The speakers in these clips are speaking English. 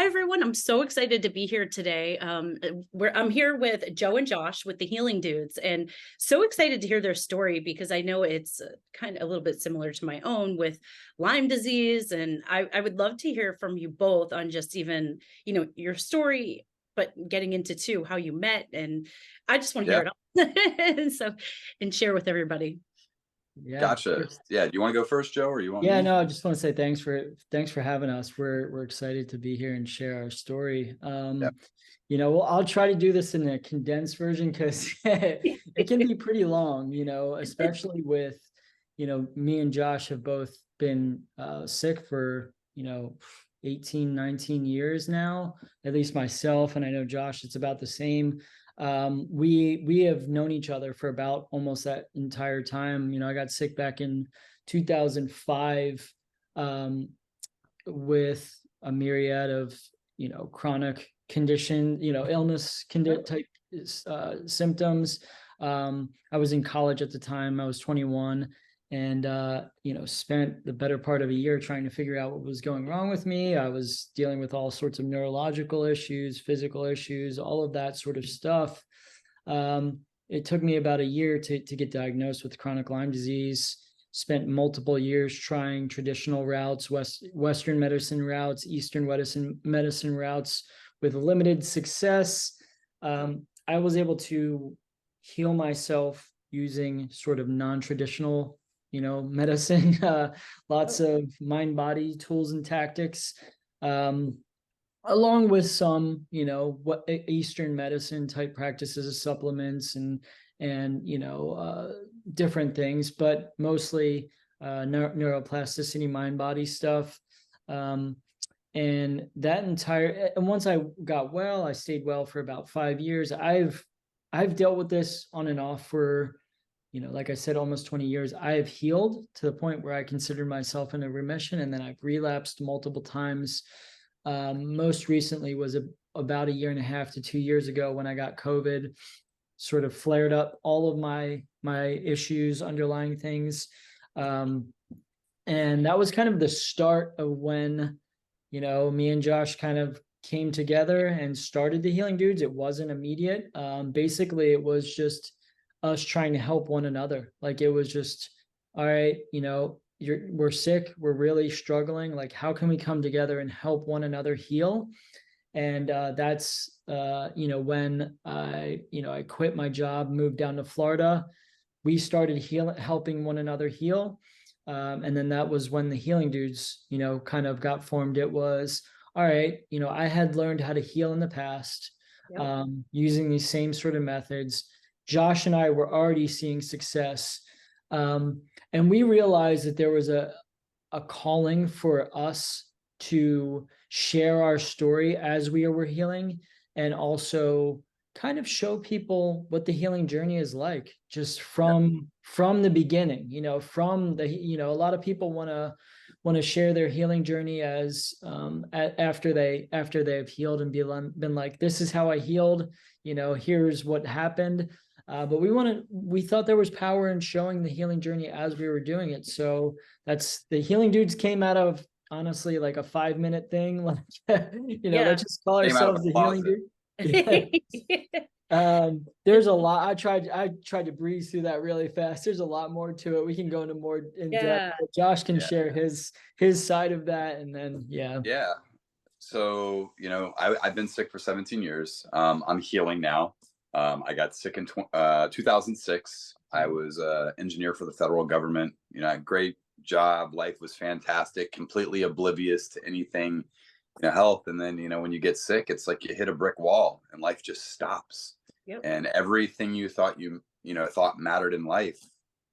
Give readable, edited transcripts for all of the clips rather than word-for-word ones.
Hi, everyone. I'm so excited to be here today. I'm here with Joe and Josh with the Healing Dudes, and so excited to hear their story because I know it's kind of a little bit similar to my own with Lyme disease. And I would love to hear from you both on just even, your story, but getting into too how you met. And I just want to hear Yeah, it all. And share with everybody. Yeah, of gotcha. course. Yeah, do you want to go first, Joe, or you want Yeah, me? no, I just want to say thanks for having us. We're excited to be here and share our story. Yeah, Well, I'll try to do this in a condensed version because it can be pretty long, especially with, me and Josh have both been sick for, 18, 19 years now, at least myself, and I know Josh, it's about the same. We have known each other for about almost that entire time. I got sick back in 2005 with a myriad of chronic condition, illness type symptoms. I was in college at the time. I was 21 and spent the better part of a year trying to figure out what was going wrong with me. I was dealing with all sorts of neurological issues, physical issues, all of that sort of stuff. It took me about a year to get diagnosed with chronic Lyme disease. Spent multiple years trying traditional routes, Western medicine routes, Eastern medicine routes with limited success. I was able to heal myself using sort of non-traditional, medicine, lots of mind-body tools and tactics, along with some, what Eastern medicine type practices, supplements, and different things, but mostly neuroplasticity, mind body stuff. And once I got well, I stayed well for about 5 years. I've dealt with this on and off for, like I said, almost 20 years. I have healed to the point where I consider myself in a remission, and then I've relapsed multiple times. Most recently was about a year and a half to 2 years ago when I got COVID, sort of flared up all of my issues, underlying things. And that was kind of the start of when, me and Josh kind of came together and started the Healing Dudes. It wasn't immediate. Basically, it was just us trying to help one another. Like, it was just, all right, we're sick, we're really struggling. Like, how can we come together and help one another heal? And that's when I quit my job, moved down to Florida. We started helping one another heal. And then that was when the Healing Dudes, kind of got formed. It was, all right, I had learned how to heal in the past, Yep. using these same sort of methods. Josh and I were already seeing success. And we realized that there was a calling for us to share our story as we were healing, and also kind of show people what the healing journey is like, just yeah, from the beginning. From the, a lot of people want to share their healing journey as after they've healed and been like, this is how I healed, here's what happened. But we thought there was power in showing the healing journey as we were doing it. So that's the Healing Dudes came out of, honestly, like a 5-minute thing. Like, Yeah. let's just call came out of a ourselves the Healing closet. Dude. Yeah. There's a lot. I tried to breeze through that really fast. There's a lot more to it. We can go into more in depth, Yeah. but Josh can Yeah, share his side of that, and then yeah. yeah. So, I've been sick for 17 years. I'm healing now. I got sick in 2006. I was an engineer for the federal government. Great job. Life was fantastic, completely oblivious to anything, health. And then, when you get sick, it's like you hit a brick wall and life just stops. Yep. And everything you thought thought mattered in life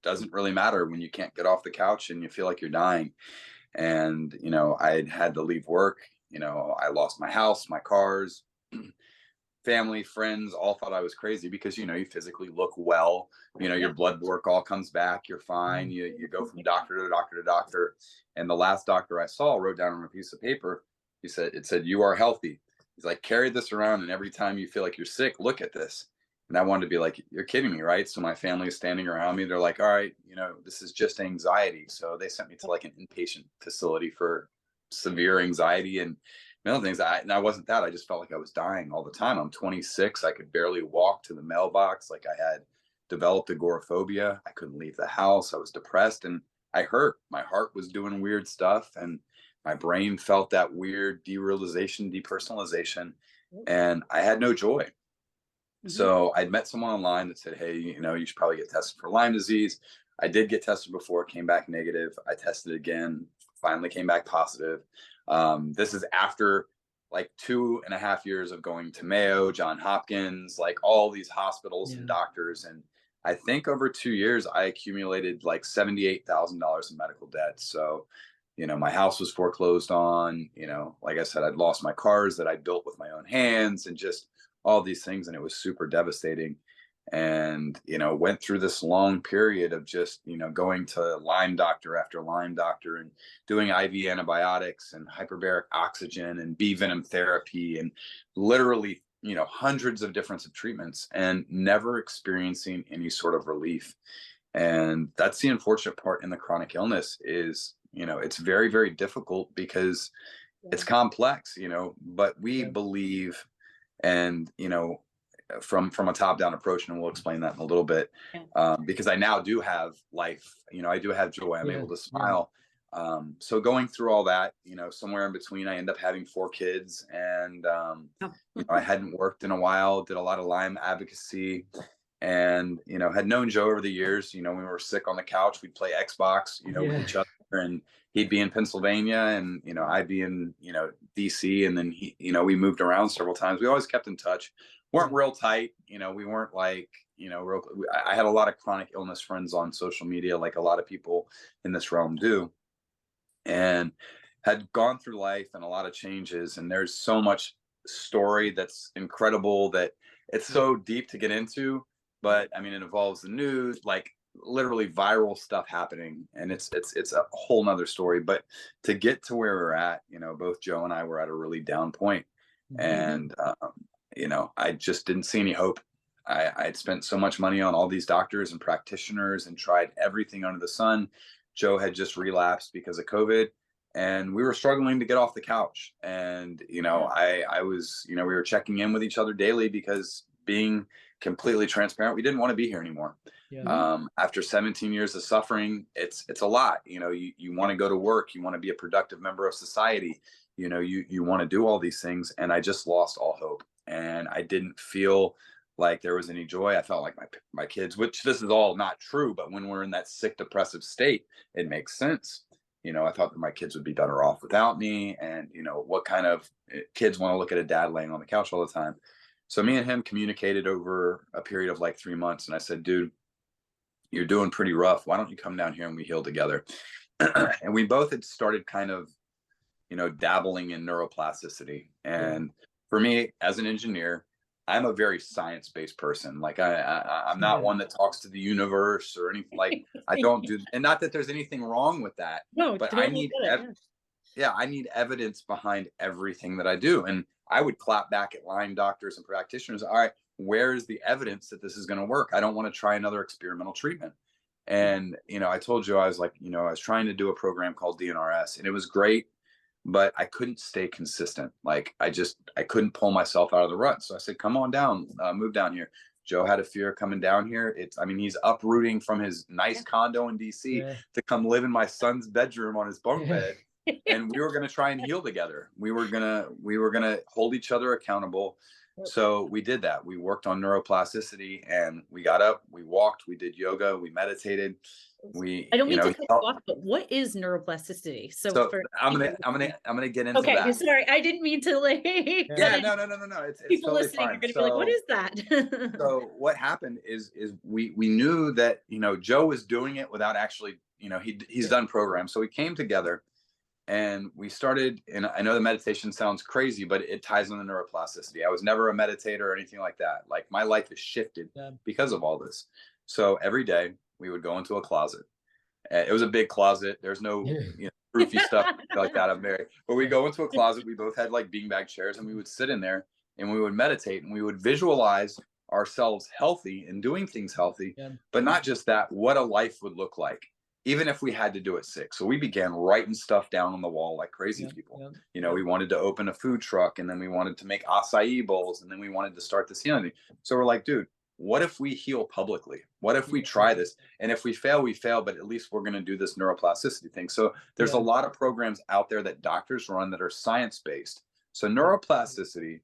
doesn't really matter when you can't get off the couch and you feel like you're dying. And, I had to leave work. I lost my house, my cars, family, friends all thought I was crazy because, you physically look well, Yeah. your blood work all comes back, you're fine. You go from doctor to doctor to doctor. And the last doctor I saw wrote down on a piece of paper, it said, you are healthy. He's like, carry this around. And every time you feel like you're sick, look at this. And I wanted to be like, you're kidding me, right? So my family is standing around me. They're like, all right, this is just anxiety. So they sent me to like an inpatient facility for severe anxiety. And mental things. And I wasn't that. I just felt like I was dying all the time. I'm 26. I could barely walk to the mailbox. Like I had developed agoraphobia. I couldn't leave the house. I was depressed and I hurt. My heart was doing weird stuff and my brain felt that weird derealization, depersonalization, and I had no joy. Mhm. So I'd met someone online that said, hey, you should probably get tested for Lyme disease. I did get tested before, came back negative. I tested again, finally came back positive. This is after like 2.5 years of going to Mayo, John Hopkins, like all these hospitals and Yeah. doctors. And I think over 2 years, I accumulated like $78,000 in medical debt. So, my house was foreclosed on, like I said, I'd lost my cars that I built with my own hands and just all these things. And it was super devastating. And, went through this long period of just, going to Lyme doctor after Lyme doctor and doing IV antibiotics and hyperbaric oxygen and bee venom therapy and literally, hundreds of different treatments and never experiencing any sort of relief. And that's the unfortunate part in the chronic illness is, it's very, very difficult because it's complex, but we Yeah. believe and, from a top down approach, and we'll explain that in a little bit, Yeah. because I now do have life, I do have joy. I'm Yeah. able to Yeah. smile. So going through all that, somewhere in between, I end up having 4 kids, and Oh. I hadn't worked in a while, did a lot of Lyme advocacy, and had known Joe over the years. When we were sick on the couch, we'd play Xbox, with Yeah. each other, and he'd be in Pennsylvania, and I'd be in DC, and then we moved around several times. We always kept in touch. Weren't real tight, we weren't like real. I had a lot of chronic illness friends on social media, like a lot of people in this realm do, and had gone through life and a lot of changes. And there's so much story that's incredible that it's so deep to get into. But I mean, it involves the news, like literally viral stuff happening, and it's a whole nother story. But to get to where we're at, both Joe and I were at a really down point, and I just didn't see any hope. I'd spent so much money on all these doctors and practitioners and tried everything under the sun. Joe had just relapsed because of COVID, and we were struggling to get off the couch. And I was, we were checking in with each other daily because, being completely transparent, we didn't want to be here anymore. Yeah. After 17 years of suffering, it's a lot. You want to go to work, you want to be a productive member of society, you want to do all these things, and I just lost all hope, and I didn't feel like there was any joy. I felt like my kids, which this is all not true, but when we're in that sick, depressive state, it makes sense. I thought that my kids would be better off without me, and what kind of kids want to look at a dad laying on the couch all the time. So me and him communicated over a period of like 3 months, and I said, dude, you're doing pretty rough. Why don't you come down here and we heal together? And we both had started kind of, dabbling in neuroplasticity. And for me, as an engineer, I'm a very science-based person. Like I'm not one that talks to the universe or anything. Like I don't do, and not that there's anything wrong with that, No, but I totally need, get it. I need evidence behind everything that I do. And I would clap back at Lyme doctors and practitioners. All right, where's the evidence that this is going to work? I don't want to try another experimental treatment. And, I told you, I was like, I was trying to do a program called DNRS, and it was great, but I couldn't stay consistent. Like I couldn't pull myself out of the rut. So I said, come on down, move down here. Joe had a fear coming down here. He's uprooting from his nice condo in DC to come live in my son's bedroom on his bunk bed. And we were going to try and heal together. We were going to hold each other accountable. So we did that. We worked on neuroplasticity, and we got up, we walked, we did yoga, we meditated. I don't mean to cut you off, but what is neuroplasticity? So I'm gonna get into that. Okay, sorry, I didn't mean to like. Yeah, no. It's People totally listening fine. are gonna be like, "What is that?" So what happened is we knew that Joe was doing it without actually he's done programs. So we came together and we started. And I know the meditation sounds crazy, but it ties into neuroplasticity. I was never a meditator or anything like that. Like my life has shifted because of all this. So every day we would go into a closet. It was a big closet. There's no proofy stuff like that up there. But we go into a closet. We both had like beanbag chairs, and we would sit in there and we would meditate, and we would visualize ourselves healthy and doing things healthy. But not just that, what a life would look like even if we had to do it sick. So we began writing stuff down on the wall like crazy Yep, people. yep. You know, we wanted to open a food truck, and then we wanted to make acai bowls, and then we wanted to start this healing thing. So we're like, dude, what if we heal publicly? What if we Yeah, try this? And if we fail, we fail, but at least we're going to do this neuroplasticity thing. So there's a yeah, lot of programs out there that doctors run that are science-based. So neuroplasticity,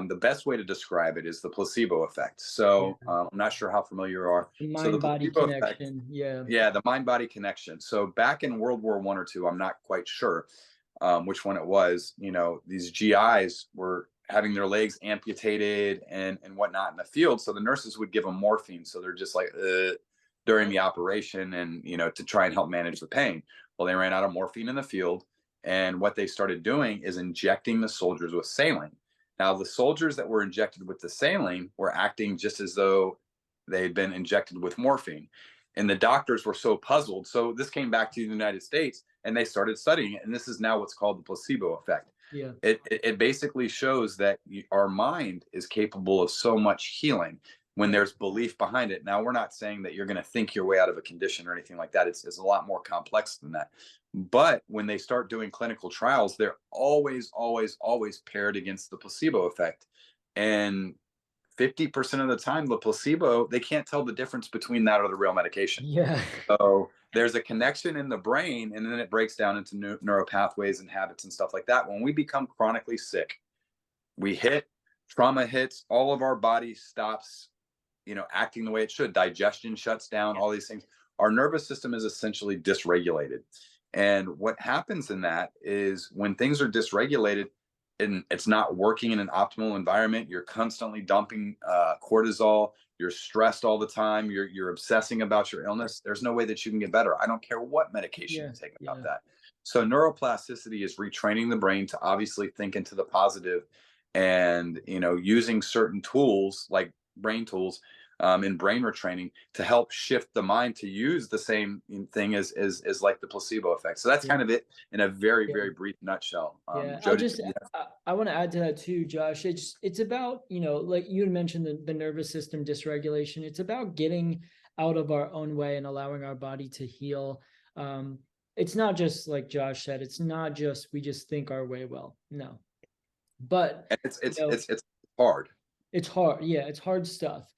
the best way to describe it is the placebo effect. yeah. So I'm not sure how familiar you are. The So the mind-body placebo effect, connection. Yeah. yeah, the mind-body connection. So back in World War I or two, I'm not quite sure which one it was. You know, these GIs were having their legs amputated and whatnot in the field. So the nurses would give them morphine. So they're just like during the operation, and you know, to try and help manage the pain. Well, they ran out of morphine in the field, and what they started doing is injecting the soldiers with saline. Now, the soldiers that were injected with the saline were acting just as though they had been injected with morphine. And the doctors were so puzzled. So this came back to the United States, and they started studying it. And this is now what's called the placebo effect. Yeah. It basically shows that our mind is capable of so much healing when Yeah. there's belief behind it. Now, we're not saying that you're going to think your way out of a condition or anything like that. It's a lot more complex than that. But when they start doing clinical trials, they're always, always, always paired against the placebo effect. And 50% of the time, the placebo, they can't tell the difference between that or the real medication. Yeah. So there's a connection in the brain, and then it breaks down into neural pathways and habits and stuff like that. When we become chronically sick, trauma hits, all of our body stops, you know, acting the way it should. Digestion shuts down, all these things. Our nervous system is essentially dysregulated. And what happens in that is when things are dysregulated and it's not working in an optimal environment, you're constantly dumping cortisol, you're stressed all the time, you're obsessing about your illness. There's no way that you can get better. I don't care what medication Yeah. you take about Yeah. that. So neuroplasticity is retraining the brain to obviously think into the positive, and you know, using certain tools like brain tools in brain retraining to help shift the mind to use the same thing as like the placebo effect. So that's Yeah. kind of it in a very, Yeah. very brief nutshell. Yeah, Joe, I'll just I want to add to that too, Josh. It's about, you know, like you had mentioned the nervous system dysregulation. It's about getting out of our own way and allowing our body to heal. It's not just like Josh said, it's not just we just think our way well. No. But and it's you know, it's hard. it's hard. Yeah, it's hard stuff.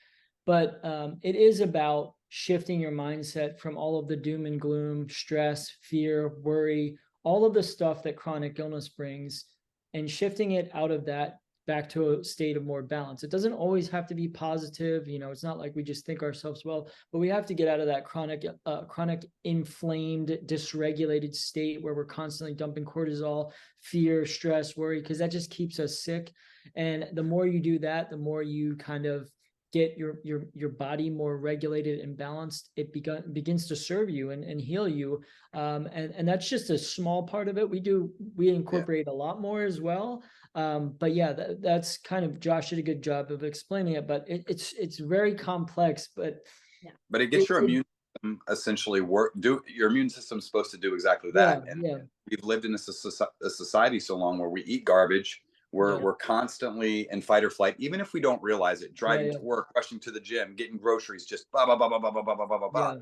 But it is about shifting your mindset from all of the doom and gloom, stress, fear, worry, all of the stuff that chronic illness brings, and shifting it out of that back to a state of more balance. It doesn't always have to be positive. You know, it's not like we just think ourselves well, but we have to get out of that chronic inflamed, dysregulated state where we're constantly dumping cortisol, fear, stress, worry, because that just keeps us sick. And the more you do that, the more you kind of get your body more regulated and balanced, it begins to serve you and heal you. And that's just a small part of it. We incorporate a lot more as well. But yeah, that's kind of, Josh did a good job of explaining it, but it's very complex, but But it gets your immune system essentially your immune system's supposed to do exactly that. And we've lived in a society so long where we eat garbage. We're constantly in fight or flight, even if we don't realize it. Driving to work, rushing to the gym, getting groceries, just blah blah blah blah blah blah blah blah blah blah.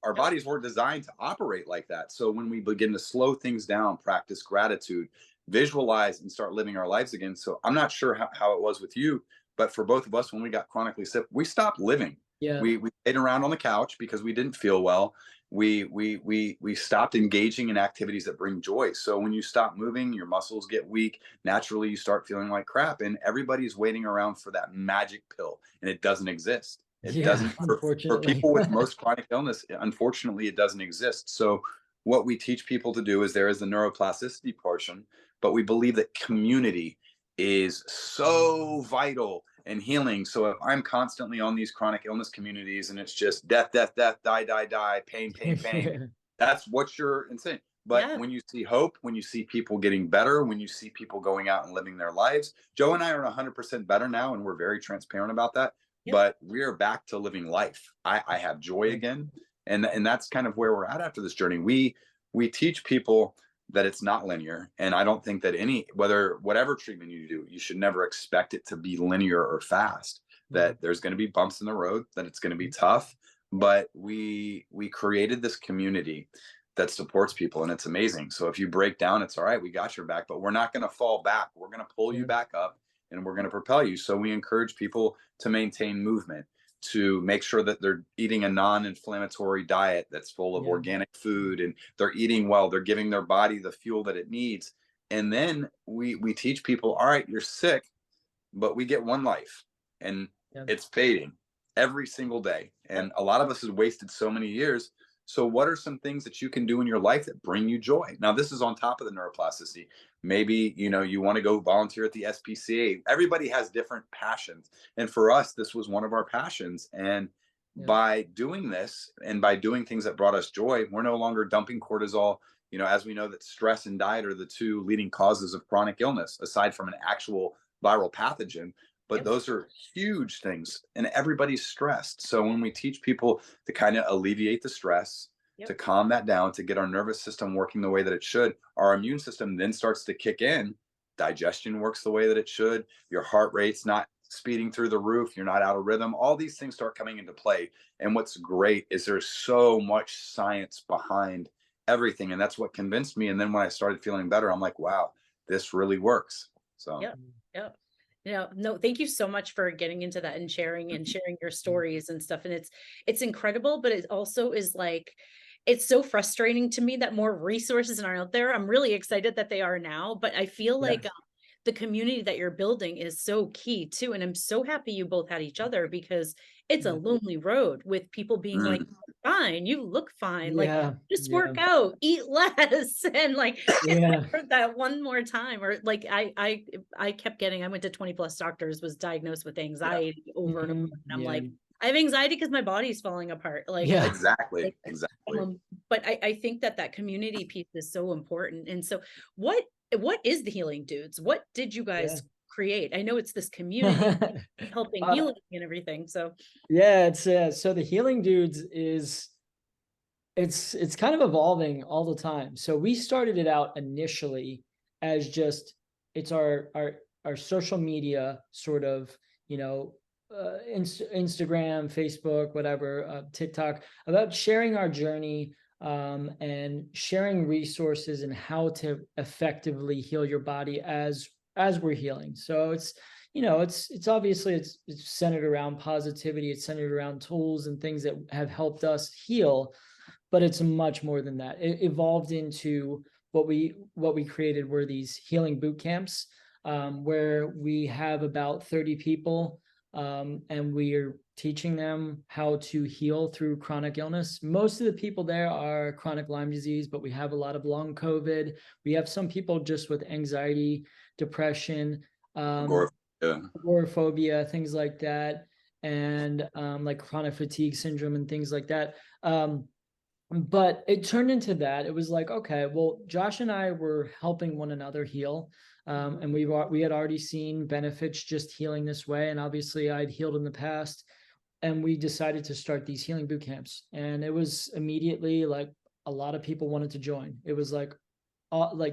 Our bodies weren't designed to operate like that. So when we begin to slow things down, practice gratitude, visualize, and start living our lives again. So I'm not sure how it was with you, but for both of us, when we got chronically sick, we stopped living. We stayed around on the couch because we didn't feel well. We stopped engaging in activities that bring joy. So when you stop moving, your muscles get weak. Naturally, you start feeling like crap, and everybody's waiting around for that magic pill, and it doesn't exist. It doesn't for people with most chronic illness. Unfortunately, it doesn't exist. So what we teach people to do is there is the neuroplasticity portion, but we believe that community is so vital and healing. So if I'm constantly on these chronic illness communities and it's just death, death, death, die, die, die, pain, pain, pain, that's what you're insane. But when you see hope, when you see people getting better, when you see people going out and living their lives, Joe and I are 100% better now, and we're very transparent about that. But we are back to living life. I have joy again, and that's kind of where we're at after this journey. We teach people that it's not linear. And I don't think that whatever treatment you do, you should never expect it to be linear or fast, that there's going to be bumps in the road, that it's going to be tough. but we created this community that supports people, and it's amazing. So if you break down, it's all right, we got your back, but we're not going to fall back. We're going to pull you Yeah. back up, and we're going to propel you. So we encourage people to maintain movement, to make sure that they're eating a non-inflammatory diet that's full of Yeah. organic food, and they're eating well, they're giving their body the fuel that it needs. And then we teach people, all right, you're sick, but we get one life, and Yeah. it's fading every single day. And a lot of us has wasted so many years. So what are some things that you can do in your life that bring you joy? Now, this is on top of the neuroplasticity. Maybe, you want to go volunteer at the SPCA. Everybody has different passions. And for us, this was one of our passions. And Yeah. by doing this, and by doing things that brought us joy, we're no longer dumping cortisol. As we know that stress and diet are the two leading causes of chronic illness, aside from an actual viral pathogen. But Yep. those are huge things, and everybody's stressed. So when we teach people to kind of alleviate the stress, Yep. to calm that down, to get our nervous system working the way that it should, our immune system then starts to kick in. Digestion works the way that it should. Your heart rate's not speeding through the roof. You're not out of rhythm. All these things start coming into play. And what's great is there's so much science behind everything. And that's what convinced me. And then when I started feeling better, I'm like, wow, this really works. So Yep. Yep. No, thank you so much for getting into that and sharing your stories and stuff. And it's incredible, but it also is like, it's so frustrating to me that more resources are out there. I'm really excited that they are now, but I feel like the community that you're building is so key too. And I'm so happy you both had each other, because it's a lonely road with people being like, fine, you look fine, like Yeah. just Yeah. work out, eat less, and like Yeah. heard that one more time. Or like I kept getting, I went to 20 plus doctors, was diagnosed with anxiety over and over, and I'm Yeah. like, I have anxiety because my body's falling apart. Like, Yeah. exactly. Exactly. but I think that community piece is so important. And so what is the Healing Dudes? What did you guys create? I know it's this community helping healing and everything. So yeah, it's so the Healing Dudes is it's kind of evolving all the time. So we started it out initially as just it's our social media sort of, Instagram, Facebook, whatever, TikTok, about sharing our journey, and sharing resources and how to effectively heal your body as we're healing. So it's obviously it's centered around positivity. It's centered around tools and things that have helped us heal, but it's much more than that. It evolved into what we created were these healing boot camps, where we have about 30 people, and we are teaching them how to heal through chronic illness. Most of the people there are chronic Lyme disease, but we have a lot of long COVID. We have some people just with anxiety, depression, agoraphobia, things like that, and like chronic fatigue syndrome and things like that. But it turned into that. It was like, okay, well, Josh and I were helping one another heal. And we had already seen benefits just healing this way. And obviously I'd healed in the past, and we decided to start these healing boot camps. And it was immediately like a lot of people wanted to join. It was like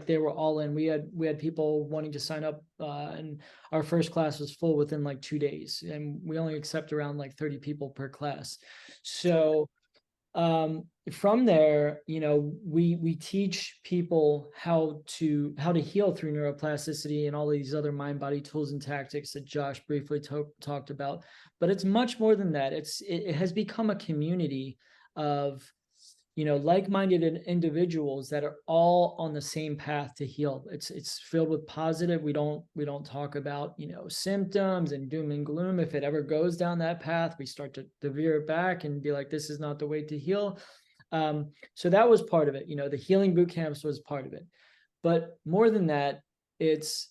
they were all in. We had people wanting to sign up, and our first class was full within like 2 days, and we only accept around like 30 people per class. So from there, we teach people how to heal through neuroplasticity and all these other mind body tools and tactics that Josh briefly talked about. But it's much more than that. It has become a community of like-minded individuals that are all on the same path to heal. It's filled with positive. We don't talk about symptoms and doom and gloom. If it ever goes down that path, we start to veer it back and be like, this is not the way to heal. So that was part of it. The healing boot camps was part of it. But more than that, it's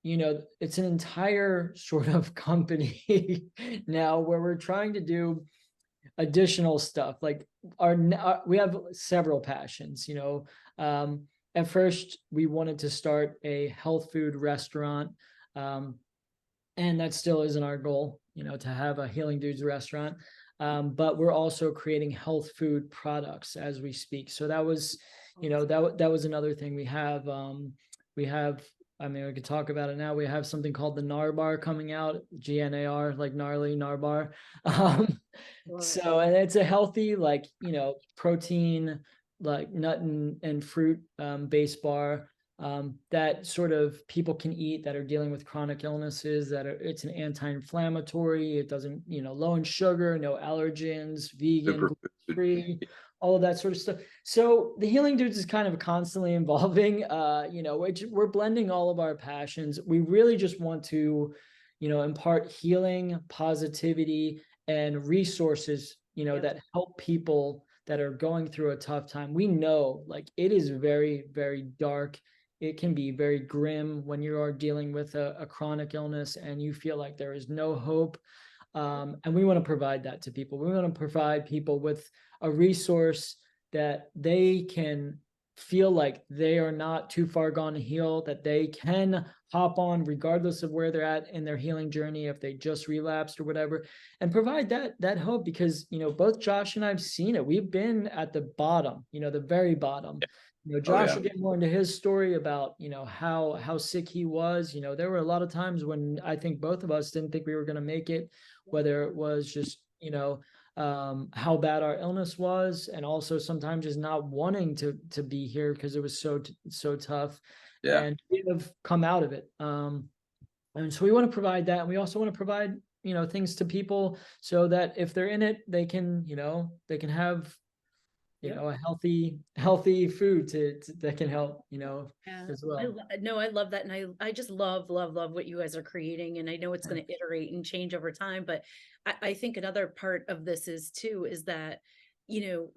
an entire sort of company now where we're trying to do additional stuff. Like we have several passions. At first we wanted to start a health food restaurant, and that still isn't our goal, to have a Healing Dudes restaurant. But we're also creating health food products as we speak. So that was, that was another thing. We have, I mean, we could talk about it now. We have something called the GnarBar coming out, GNAR, like gnarly, GnarBar. So, and it's a healthy, like, protein, like nut and fruit based bar that sort of people can eat that are dealing with chronic illnesses, it's an anti-inflammatory, it doesn't, low in sugar, no allergens, vegan, gluten-free, all of that sort of stuff. So the Healing Dudes is kind of constantly evolving, which we're blending all of our passions. We really just want to, impart healing, positivity, and resources, that help people that are going through a tough time. We know, like, it is very, very dark. It can be very grim when you are dealing with a chronic illness and you feel like there is no hope. And we want to provide that to people. We want to provide people with a resource that they can feel like they are not too far gone to heal, that they can hop on regardless of where they're at in their healing journey, if they just relapsed or whatever, and provide that hope. Because, both Josh and I've seen it. We've been at the bottom, the very bottom. Josh will get more into his story about, how sick he was. There were a lot of times when I think both of us didn't think we were going to make it, whether it was just, how bad our illness was, and also sometimes just not wanting to be here because it was so tough. Yeah. And we have come out of it. And so we want to provide that. And we also want to provide, things to people so that if they're in it, they can, they can have, a healthy food that can help, as well. I love that. And I just love what you guys are creating. And I know it's going to iterate and change over time, but I think another part of this is that,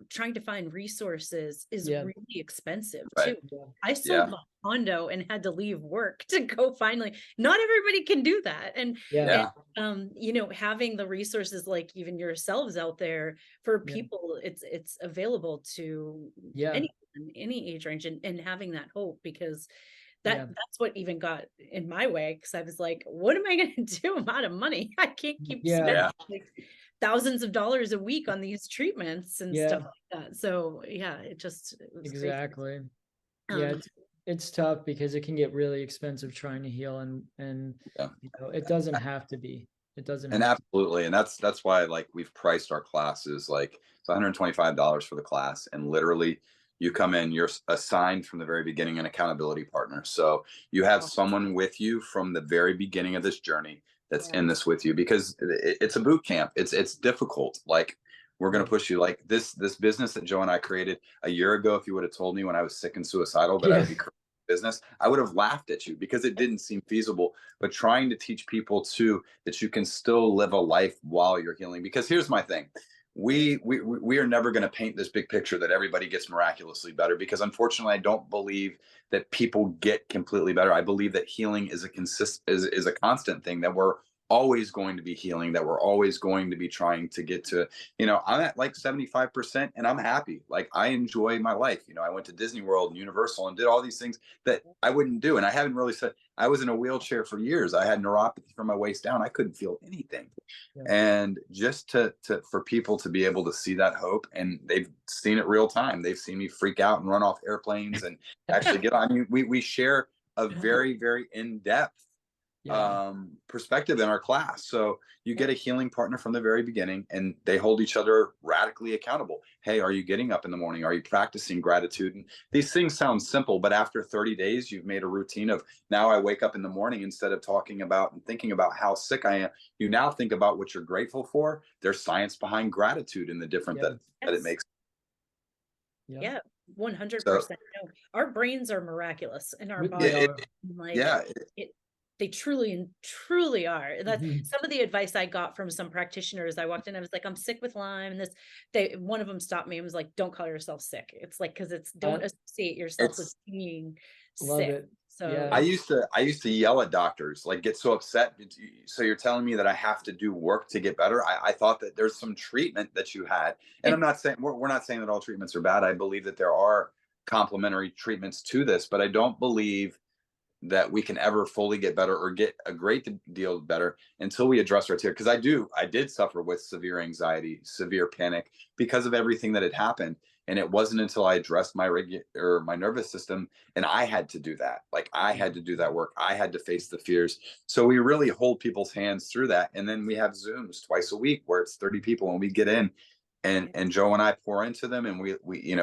trying to find resources is really expensive too. I sold my condo and had to leave work to go finally. Not everybody can do that. And, having the resources like even yourselves out there for people, it's available to anyone, any age range, and having that hope, because that's what even got in my way. Cause I was like, what am I going to do? I'm out of money. I can't keep spending like thousands of dollars a week on these treatments and stuff like that. So it was exactly crazy. It's tough because it can get really expensive trying to heal, and it doesn't have to be. It doesn't. Absolutely. And that's why, like, we've priced our classes, like, it's $125 for the class. And literally you come in, you're assigned from the very beginning an accountability partner. So you have someone with you from the very beginning of this journey that's in this with you, because it's a boot camp. It's difficult. Like, we're going to push you. Like, this business that Joe and I created a year ago, if you would have told me when I was sick and suicidal that I would be creating business, I would have laughed at you, because it didn't seem feasible. But trying to teach people too that you can still live a life while you're healing. Because here's my thing. We are never going to paint this big picture that everybody gets miraculously better, because unfortunately I don't believe that people get completely better. I believe that healing is a constant thing, that we're always going to be healing, that we're always going to be trying to get to, I'm at like 75% and I'm happy. Like, I enjoy my life. I went to Disney World and Universal and did all these things that I wouldn't do. And I haven't really said, I was in a wheelchair for years. I had neuropathy from my waist down. I couldn't feel anything. And just for people to be able to see that hope, and they've seen it real time. They've seen me freak out and run off airplanes and actually get on. I mean, we share a very, very in-depth perspective in our class. So you get a healing partner from the very beginning, and they hold each other radically accountable. Hey, are you getting up in the morning? Are you practicing gratitude? And these things sound simple, but after 30 days, you've made a routine of, now I wake up in the morning, instead of talking about and thinking about how sick I am, you now think about what you're grateful for. There's science behind gratitude and the difference that it makes. 100%. No, our brains are miraculous, and our bodies, they truly are. That's some of the advice I got from some practitioners. I walked in, I was like, I'm sick with Lyme. And one of them stopped me and was like, don't call yourself sick. It's like, because don't associate yourself with being sick. So I used to yell at doctors, like, get so upset. So you're telling me that I have to do work to get better? I thought that there's some treatment that you had, and I'm not saying we're not saying that all treatments are bad. I believe that there are complementary treatments to this, but I don't believe that we can ever fully get better or get a great deal better until we address our tear. Because I did suffer with severe anxiety, severe panic because of everything that had happened. And it wasn't until I addressed my nervous system, and I had to do that. Like, I had to do that work. I had to face the fears. So we really hold people's hands through that. And then we have Zooms twice a week where it's 30 people, and we get in, and Joe and I pour into them, and we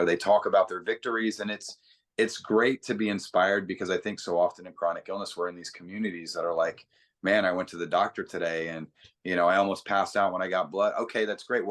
they talk about their victories, and it's great to be inspired, because I think so often in chronic illness, we're in these communities that are like, man, I went to the doctor today, and I almost passed out when I got blood. Okay, that's great.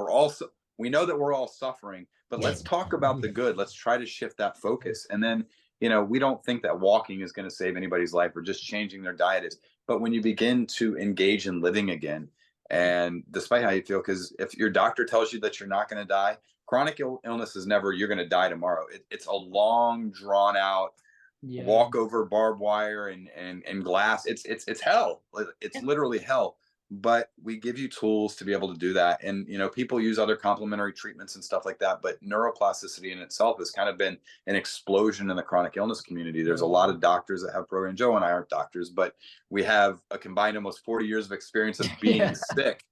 We know that we're all suffering, but let's talk about the good. Let's try to shift that focus. And then, we don't think that walking is going to save anybody's life, or just changing their diet is. But when you begin to engage in living again, and despite how you feel, because if your doctor tells you that you're not going to die, chronic illness is never, you're going to die tomorrow. It's a long, drawn out walk over barbed wire and glass. It's hell. It's literally hell. But we give you tools to be able to do that. And, people use other complementary treatments and stuff like that. But neuroplasticity in itself has kind of been an explosion in the chronic illness community. There's a lot of doctors that have programs. Joe and I aren't doctors, but we have a combined almost 40 years of experience of being sick.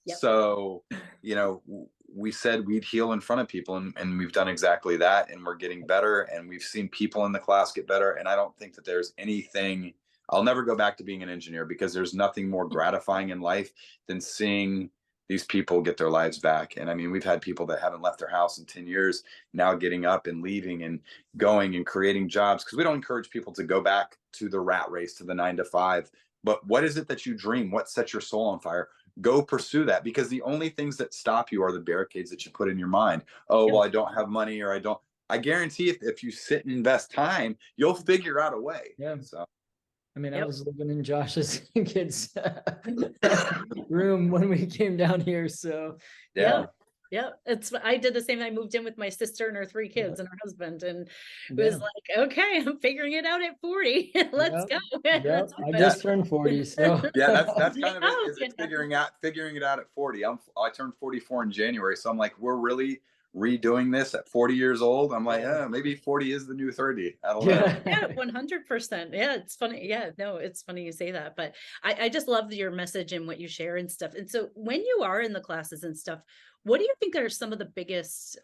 Yep. So, we said we'd heal in front of people, and we've done exactly that. And we're getting better, and we've seen people in the class get better. And I don't think that there's anything. I'll never go back to being an engineer, because there's nothing more gratifying in life than seeing these people get their lives back. And I mean, we've had people that haven't left their house in 10 years now getting up and leaving and going and creating jobs, because we don't encourage people to go back to the rat race, to the 9 to 5. But what is it that you dream? What sets your soul on fire? Go pursue that, because the only things that stop you are the barricades that you put in your mind. Oh, well, I don't have money, or I guarantee if you sit and invest time, you'll figure out a way. Yeah. So. I mean, I was living in Josh's kids' room when we came down here. So yeah. I did the same. I moved in with my sister and her 3 kids and her husband, and it was like, okay, I'm figuring it out at 40. Let's go. I just turned 40, so that's kind of it. It's figuring it out at 40. I turned 44 in January, so I'm like, we're really redoing this at 40 years old. I'm like, maybe 40 is the new 30. I don't know. Yeah, 100%. Yeah, it's funny. Yeah, no, it's funny you say that, but I just love your message and what you share and stuff. And so when you are in the classes and stuff, what do you think are some of the biggest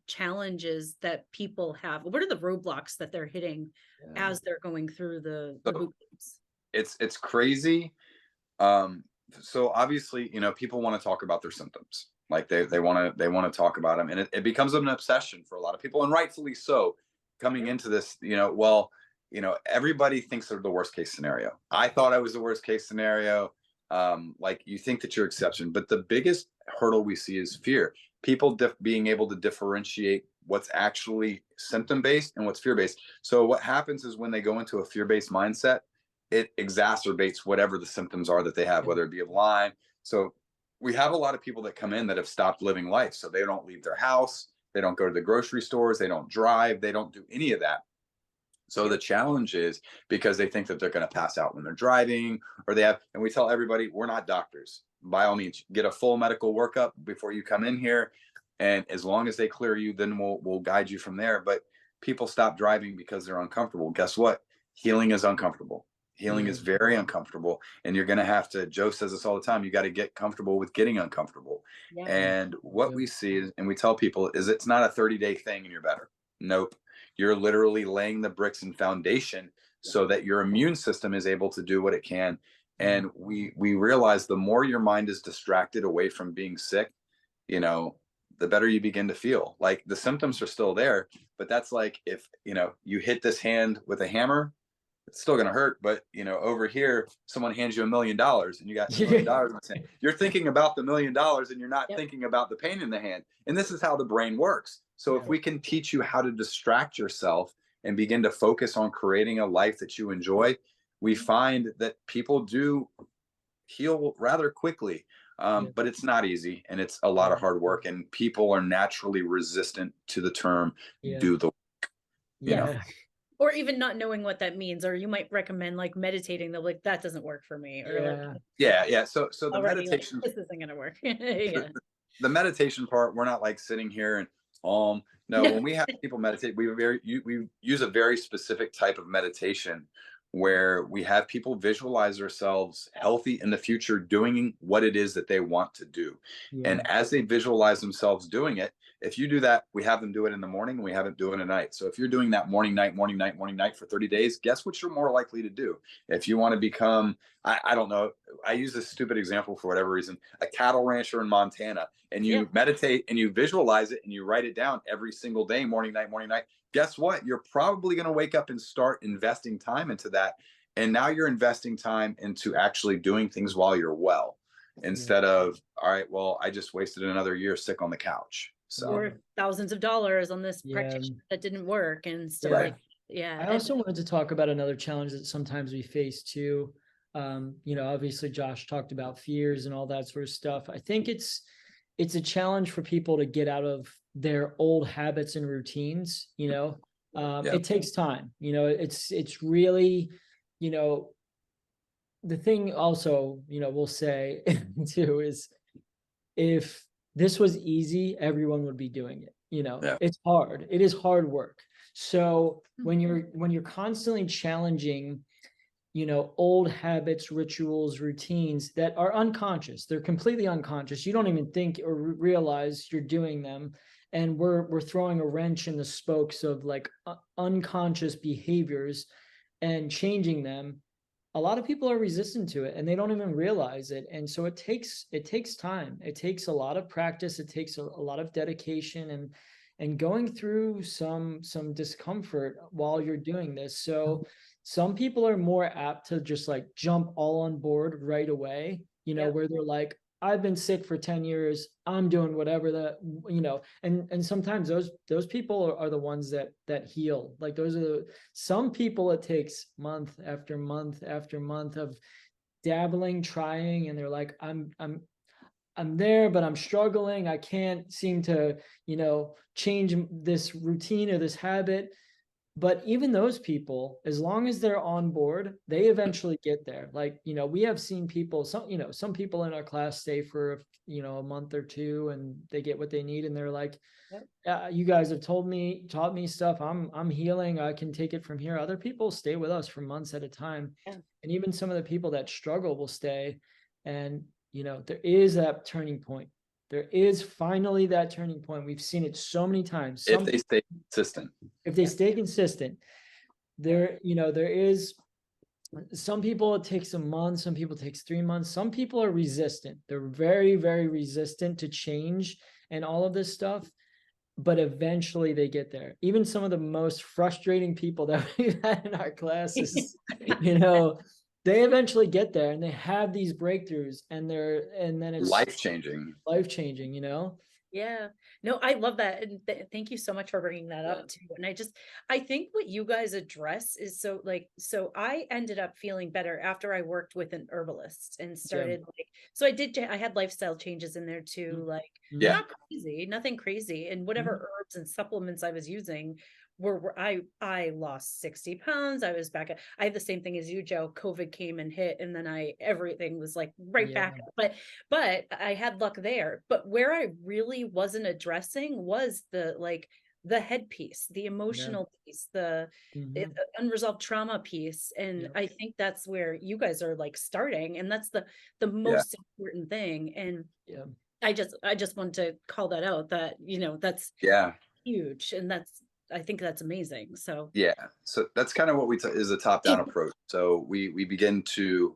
challenges that people have? What are the roadblocks that they're hitting as they're going through the boot camps? It's crazy. So obviously, people want to talk about their symptoms. Like they want to talk about them, and it becomes an obsession for a lot of people, and rightfully so. Coming into this, everybody thinks they're the worst case scenario. I thought I was the worst case scenario. Like, you think that you're exception, but the biggest hurdle we see is fear. People being able to differentiate what's actually symptom based and what's fear based. So what happens is when they go into a fear based mindset, it exacerbates whatever the symptoms are that they have, whether it be of Lyme. So we have a lot of people that come in that have stopped living life. So they don't leave their house. They don't go to the grocery stores. They don't drive. They don't do any of that. So the challenge is, because they think that they're going to pass out when they're driving, or and we tell everybody, we're not doctors. By all means, get a full medical workup before you come in here. And as long as they clear you, then we'll guide you from there. But people stop driving because they're uncomfortable. Guess what? Healing is uncomfortable. Healing is very uncomfortable, and you're going to have to, Joe says this all the time, you got to get comfortable with getting uncomfortable. And what we see is, and we tell people, is it's not a 30-day thing and you're better. Nope. You're literally laying the bricks and foundation so that your immune system is able to do what it can. And we realize the more your mind is distracted away from being sick, the better you begin to feel. Like, the symptoms are still there, but that's like, if, you hit this hand with a hammer, it's still going to hurt. But, over here, someone hands you $1 million and you got $1 million in the hand. You're thinking about the $1 million and you're not thinking about the pain in the hand. And this is how the brain works. So if we can teach you how to distract yourself and begin to focus on creating a life that you enjoy, we find that people do heal rather quickly. But it's not easy, and it's a lot of hard work, and people are naturally resistant to the term do the work. You know? Or even not knowing what that means, or you might recommend like meditating. They're like, that doesn't work for me. Or So the meditation, this isn't going to work. The meditation part, we're not like sitting here and no, when we have people meditate, we use a very specific type of meditation where we have people visualize themselves healthy in the future, doing what it is that they want to do. Yeah. And as they visualize themselves doing it, if you do that, we have them do it in the morning, and we have them do it at night. So if you're doing that morning, night, morning, night, morning, night for 30 days, guess what you're more likely to do? If you want to become, I don't know, I use this stupid example for whatever reason, a cattle rancher in Montana, and you meditate and you visualize it and you write it down every single day, morning, night, guess what? You're probably going to wake up and start investing time into that. And now you're investing time into actually doing things while you're well, instead of, all right, well, I just wasted another year sick on the couch. So, or thousands of dollars on this practitioner that didn't work and stuff like, I also wanted to talk about another challenge that sometimes we face too. You know, obviously Josh talked about fears and all that sort of stuff. I think it's a challenge for people to get out of their old habits and routines. You know, it takes time. You know, it's really, you know, the thing also, you know, we'll say too is, if this was easy, everyone would be doing it. You know, it's hard. It is hard work. So when you're constantly challenging, you know, old habits, rituals, routines that are unconscious, they're completely unconscious. You don't even think or realize you're doing them. And we're throwing a wrench in the spokes of like unconscious behaviors and changing them. A lot of people are resistant to it and they don't even realize it. And so it takes time. It takes a lot of practice. It takes a lot of dedication and going through some discomfort while you're doing this. So some people are more apt to just like jump all on board right away, you know, where they're like, I've been sick for 10 years. I'm doing whatever that, you know, and sometimes those people are the ones that heal. Like those are some people, it takes month after month after month of dabbling, trying, and they're like, I'm there, but I'm struggling. I can't seem to, you know, change this routine or this habit. But even those people, as long as they're on board, they eventually get there. Like, you know, we have seen people, some people in our class stay for, you know, a month or two and they get what they need. And they're like, you guys have taught me stuff. I'm healing. I can take it from here. Other people stay with us for months at a time. And even some of the people that struggle will stay. And, you know, there is that turning point. There is finally that turning point. We've seen it so many times. if they stay consistent. If they stay consistent, there is some people it takes a month, some people it takes 3 months, some people are resistant. They're very, very resistant to change and all of this stuff, but eventually they get there. Even some of the most frustrating people that we've had in our classes, you know, they eventually get there and they have these breakthroughs and then it's life-changing, you know? Yeah, no, I love that. And thank you so much for bringing that up too. And I think what you guys address is so I ended up feeling better after I worked with an herbalist and started I had lifestyle changes in there too, like not crazy, nothing crazy. And whatever herbs and supplements I was using I lost 60 pounds. I was back I had the same thing as you, Joe. COVID came and hit, and then everything was like right back up. But I had luck there. But where I really wasn't addressing was the head piece, the emotional piece, the unresolved trauma piece. And I think that's where you guys are like starting, and that's the most important thing. And I just want to call that out, that, you know, that's huge, and I think that's amazing. So so that's kind of what is a top-down approach. So we begin to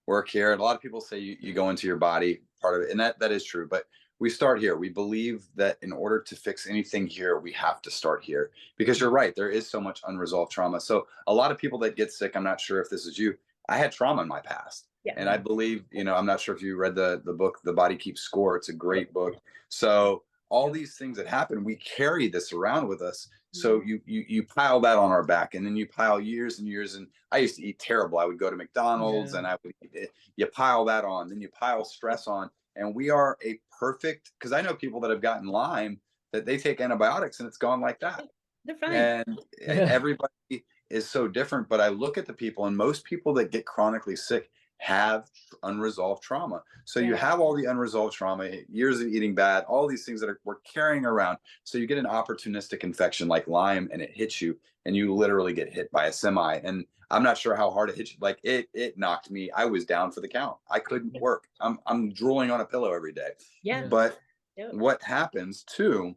work here, and a lot of people say you go into your body, part of it, and that is true, but we start here. We believe that in order to fix anything here, we have to start here, because you're right, there is so much unresolved trauma. So a lot of people that get sick, I'm not sure if this is you, I had trauma in my past. And I believe, you know, I'm not sure if you read the book, The Body Keeps Score. It's a great book. So all these things that happen, we carry this around with us. So you pile that on our back, and then you pile years and years. And I used to eat terrible. I would go to McDonald's and I would eat it. You pile that on, then you pile stress on. And we are a perfect, because I know people that have gotten Lyme that they take antibiotics and it's gone like that. They're fine. And everybody is so different. But I look at the people, and most people that get chronically sick have unresolved trauma. So you Yeah. have all the unresolved trauma, years of eating bad, all these things that we're carrying around. So you get an opportunistic infection like Lyme, and it hits you, and you literally get hit by a semi. And I'm not sure how hard it hit you. Like it knocked me. I was down for the count. I couldn't Yeah. work. I'm drooling on a pillow every day. Yeah. But Yep. what happens too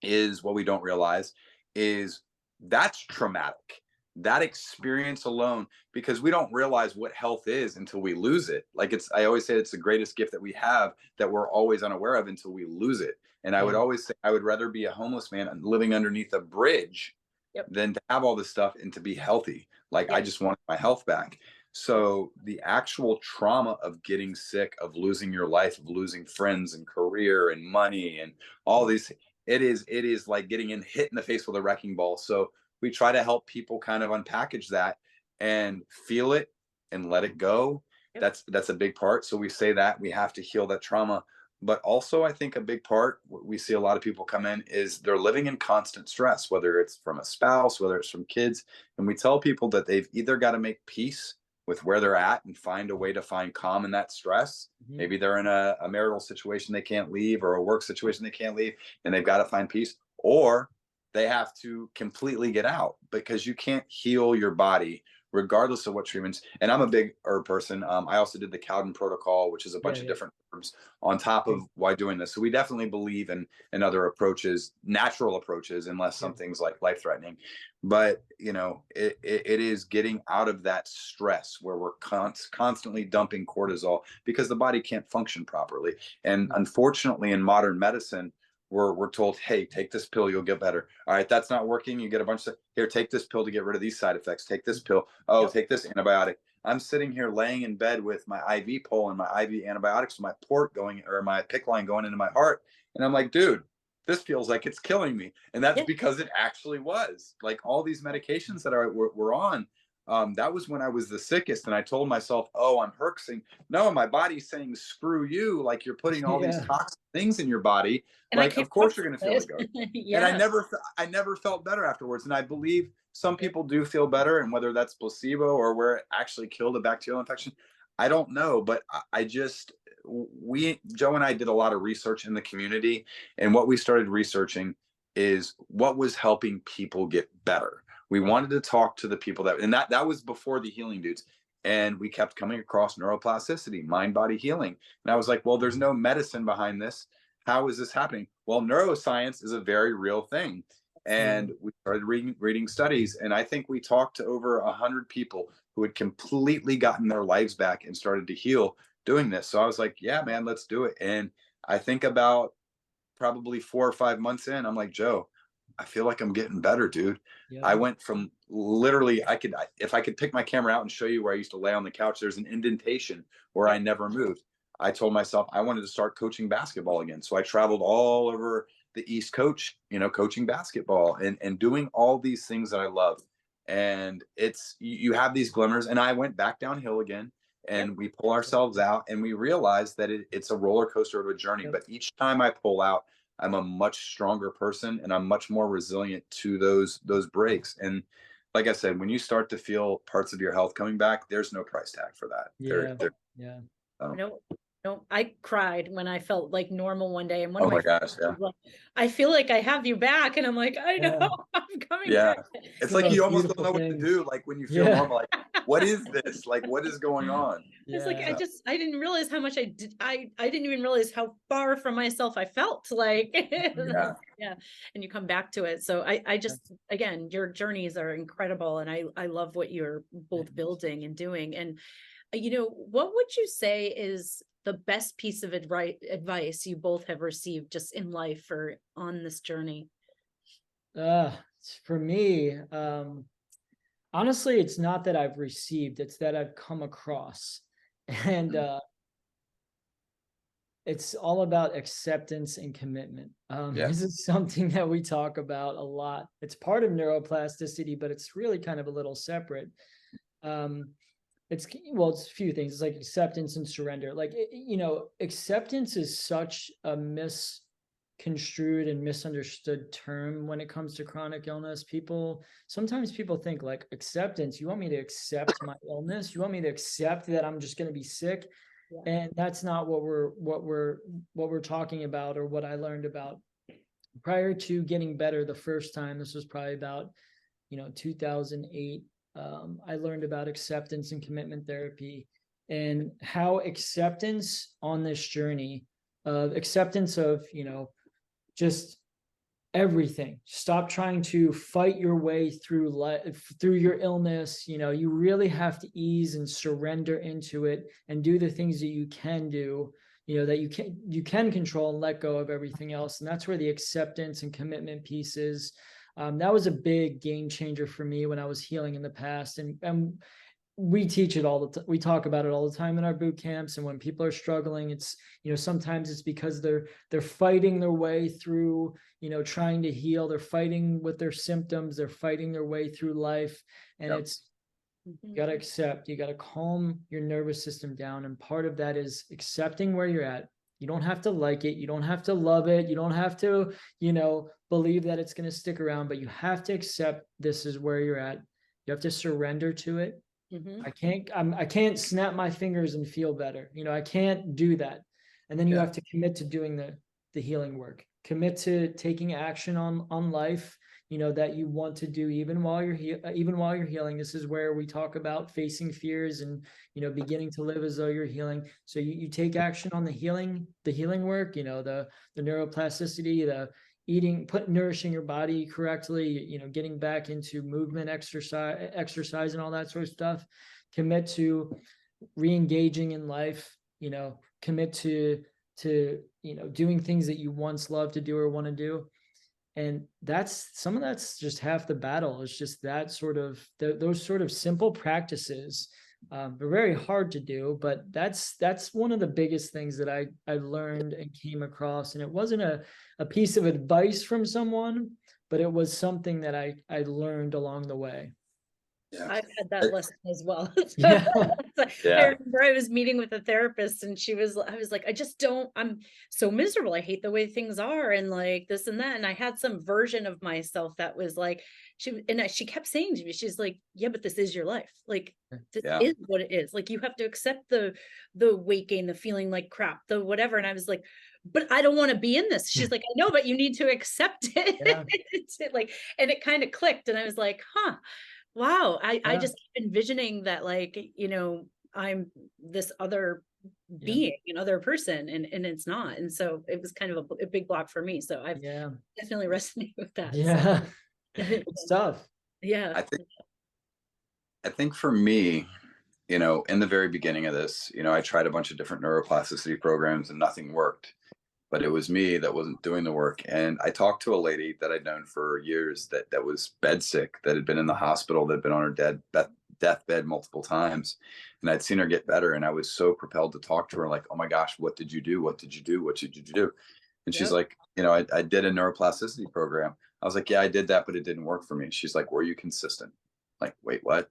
is, what we don't realize is, that's traumatic. That experience alone, because we don't realize what health is until we lose it. Like, I always say it's the greatest gift that we have that we're always unaware of until we lose it. And I would Yeah. always say I would rather be a homeless man living underneath a bridge Yep. than to have all this stuff and to be healthy. Like, I Yep. just wanted my health back. So the actual trauma of getting sick, of losing your life, of losing friends and career and money and all these, it is like getting hit in the face with a wrecking ball. So we try to help people kind of unpackage that and feel it and let it go. Yep. That's a big part. So we say that we have to heal that trauma. But also, I think a big part, we see a lot of people come in, is they're living in constant stress, whether it's from a spouse, whether it's from kids. And we tell people that they've either got to make peace with where they're at and find a way to find calm in that stress. Mhm. Maybe they're in a marital situation they can't leave, or a work situation they can't leave, and they've got to find peace, or they have to completely get out, because you can't heal your body regardless of what treatments. And I'm a big herb person. I also did the Cowden protocol, which is a bunch of different herbs on top of why doing this. So we definitely believe in other approaches, natural approaches, unless something's like life threatening. But it is getting out of that stress where we're constantly dumping cortisol because the body can't function properly. And unfortunately, in modern medicine, we're told, hey, take this pill, you'll get better. All right, that's not working. You get a bunch of, here, take this pill to get rid of these side effects. Take this pill. Oh, Yep. take this antibiotic. I'm sitting here laying in bed with my IV pole and my IV antibiotics, my port going, or my PICC line going into my heart. And I'm like, dude, this feels like it's killing me. And that's Yeah. because it actually was. Like, all these medications that we're on, that was when I was the sickest. And I told myself, oh, I'm herxing. No, my body's saying, screw you. Like, you're putting all these toxic things in your body. And I Like, can't of course you're going to feel process the ghost. it. And I Yeah. never felt better afterwards. And I believe some people do feel better, and whether that's placebo or where it actually killed a bacterial infection, I don't know. But Joe and I did a lot of research in the community, and what we started researching is what was helping people get better. We wanted to talk to the people that was before the healing dudes. And we kept coming across neuroplasticity, mind body healing. And I was like, well, there's no medicine behind this. How is this happening? Well, neuroscience is a very real thing. And we started reading studies. And I think we talked to over 100 people who had completely gotten their lives back and started to heal doing this. So I was like, yeah, man, let's do it. And I think about probably 4 or 5 months in, I'm like, Joe, I feel like I'm getting better, dude. Yeah. I went from literally, if I could pick my camera out and show you where I used to lay on the couch, there's an indentation where I never moved. I told myself I wanted to start coaching basketball again. So I traveled all over the East Coast, coaching basketball and doing all these things that I love. And you have these glimmers, and I went back downhill again, and we pull ourselves out, and we realize that it's a roller coaster of a journey. But each time I pull out, I'm a much stronger person, and I'm much more resilient to those breaks. And like I said, when you start to feel parts of your health coming back, there's no price tag for that. Yeah. No, I cried when I felt like normal one day. And one Oh of my my gosh, friends was like, I feel like I have you back. And I'm like, I know, Yeah. I'm coming yeah. back. It's One of like you those almost don't beautiful know what to things. do. Like, when you feel normal, like, what is this? Like, what is going on? It's like, Yeah. I didn't realize how much I did. I didn't even realize how far from myself I felt like. Yeah. Yeah. And you come back to it. So I just, again, your journeys are incredible. And I love what you're both building and doing. And, what would you say is the best piece of advice you both have received just in life or on this journey? For me, honestly, it's not that I've received, it's that I've come across. And it's all about acceptance and commitment. This is something that we talk about a lot. It's part of neuroplasticity, but it's really kind of a little separate. It's a few things. It's like acceptance and surrender. Like, acceptance is such a misconstrued and misunderstood term when it comes to chronic illness. Sometimes people think like acceptance, you want me to accept my illness, you want me to accept that I'm just going to be sick. Yeah. And that's not what we're talking about, or what I learned about prior to getting better the first time. This was probably about 2008. I learned about acceptance and commitment therapy, and how acceptance on this journey of acceptance of, just everything. Stop trying to fight your way through life, through your illness. You really have to ease and surrender into it and do the things that you can do, that you can control, and let go of everything else. And that's where the acceptance and commitment piece is. That was a big game changer for me when I was healing in the past. And we teach it all the time. We talk about it all the time in our boot camps. And when people are struggling, it's, sometimes it's because they're fighting their way through, trying to heal. They're fighting with their symptoms. They're fighting their way through life. And it's, you got to accept, you got to calm your nervous system down. And part of that is accepting where you're at. You don't have to like it. You don't have to love it. You don't have to, believe that it's going to stick around, but you have to accept this is where you're at. You have to surrender to it. I can't snap my fingers and feel better. I can't do that. And then you have to commit to doing the healing work, commit to taking action on life, that you want to do even while you're healing. This is where we talk about facing fears and, beginning to live as though you're healing. So you take action on the healing work, the neuroplasticity, the eating, nourishing your body correctly, getting back into movement, exercise and all that sort of stuff. Commit to re-engaging in life, commit to doing things that you once loved to do or want to do. And some of that's just half the battle. It's just that sort of, those sort of simple practices. They're very hard to do, but that's one of the biggest things that I learned and came across. And it wasn't a piece of advice from someone, but it was something that I learned along the way. Yeah. I've had that lesson as well. Yeah. I remember I was meeting with a therapist, and I was like, I'm so miserable. I hate the way things are, and like this and that. And I had some version of myself that was like, she kept saying to me, she's like, yeah, but this is your life. Like, this is what it is. Like, you have to accept the weight gain, the feeling like crap, the whatever. And I was like, but I don't want to be in this. She's like, I know, but you need to accept it. Yeah. Like, and it kind of clicked. And I was like, wow. I just keep envisioning that, like, I'm this other being, another person, and it's not. And so it was kind of a big block for me. So I've definitely resonated with that. Yeah. So. It's tough. Yeah. I think for me, in the very beginning of this, I tried a bunch of different neuroplasticity programs and nothing worked. But it was me that wasn't doing the work. And I talked to a lady that I'd known for years that was bed sick, that had been in the hospital, that had been on her deathbed multiple times. And I'd seen her get better. And I was so propelled to talk to her, like, oh my gosh, what did you do? What did you do? What did you do? And she's like, I did a neuroplasticity program. I was like, yeah, I did that, but it didn't work for me. She's like, were you consistent? Like, wait, what?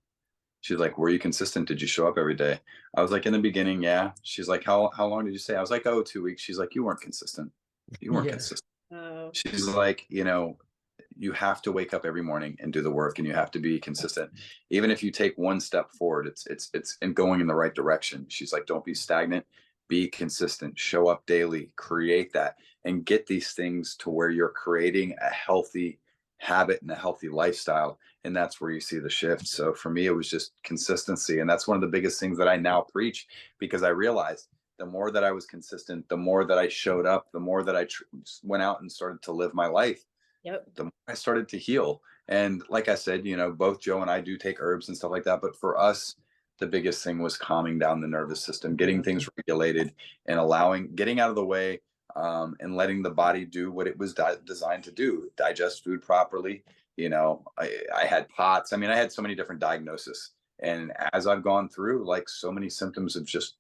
She's like, were you consistent? Did you show up every day? I was like, in the beginning, yeah. She's like, how long did you say? I was like, 2 weeks. She's like, you weren't consistent. You weren't consistent. Oh. She's like, you have to wake up every morning and do the work, and you have to be consistent. Even if you take one step forward, it's in going in the right direction. She's like, don't be stagnant, be consistent, show up daily, create that, and get these things to where you're creating a healthy habit and a healthy lifestyle. And that's where you see the shift. So for me, it was just consistency. And that's one of the biggest things that I now preach, because I realized the more that I was consistent, the more that I showed up, the more that I went out and started to live my life, the more I started to heal. And like I said, both Joe and I do take herbs and stuff like that. But for us, the biggest thing was calming down the nervous system, getting things regulated, and getting out of the way, and letting the body do what it was designed to do, digest food properly. I had POTS. I mean, I had so many different diagnoses. And as I've gone through, like, so many symptoms have just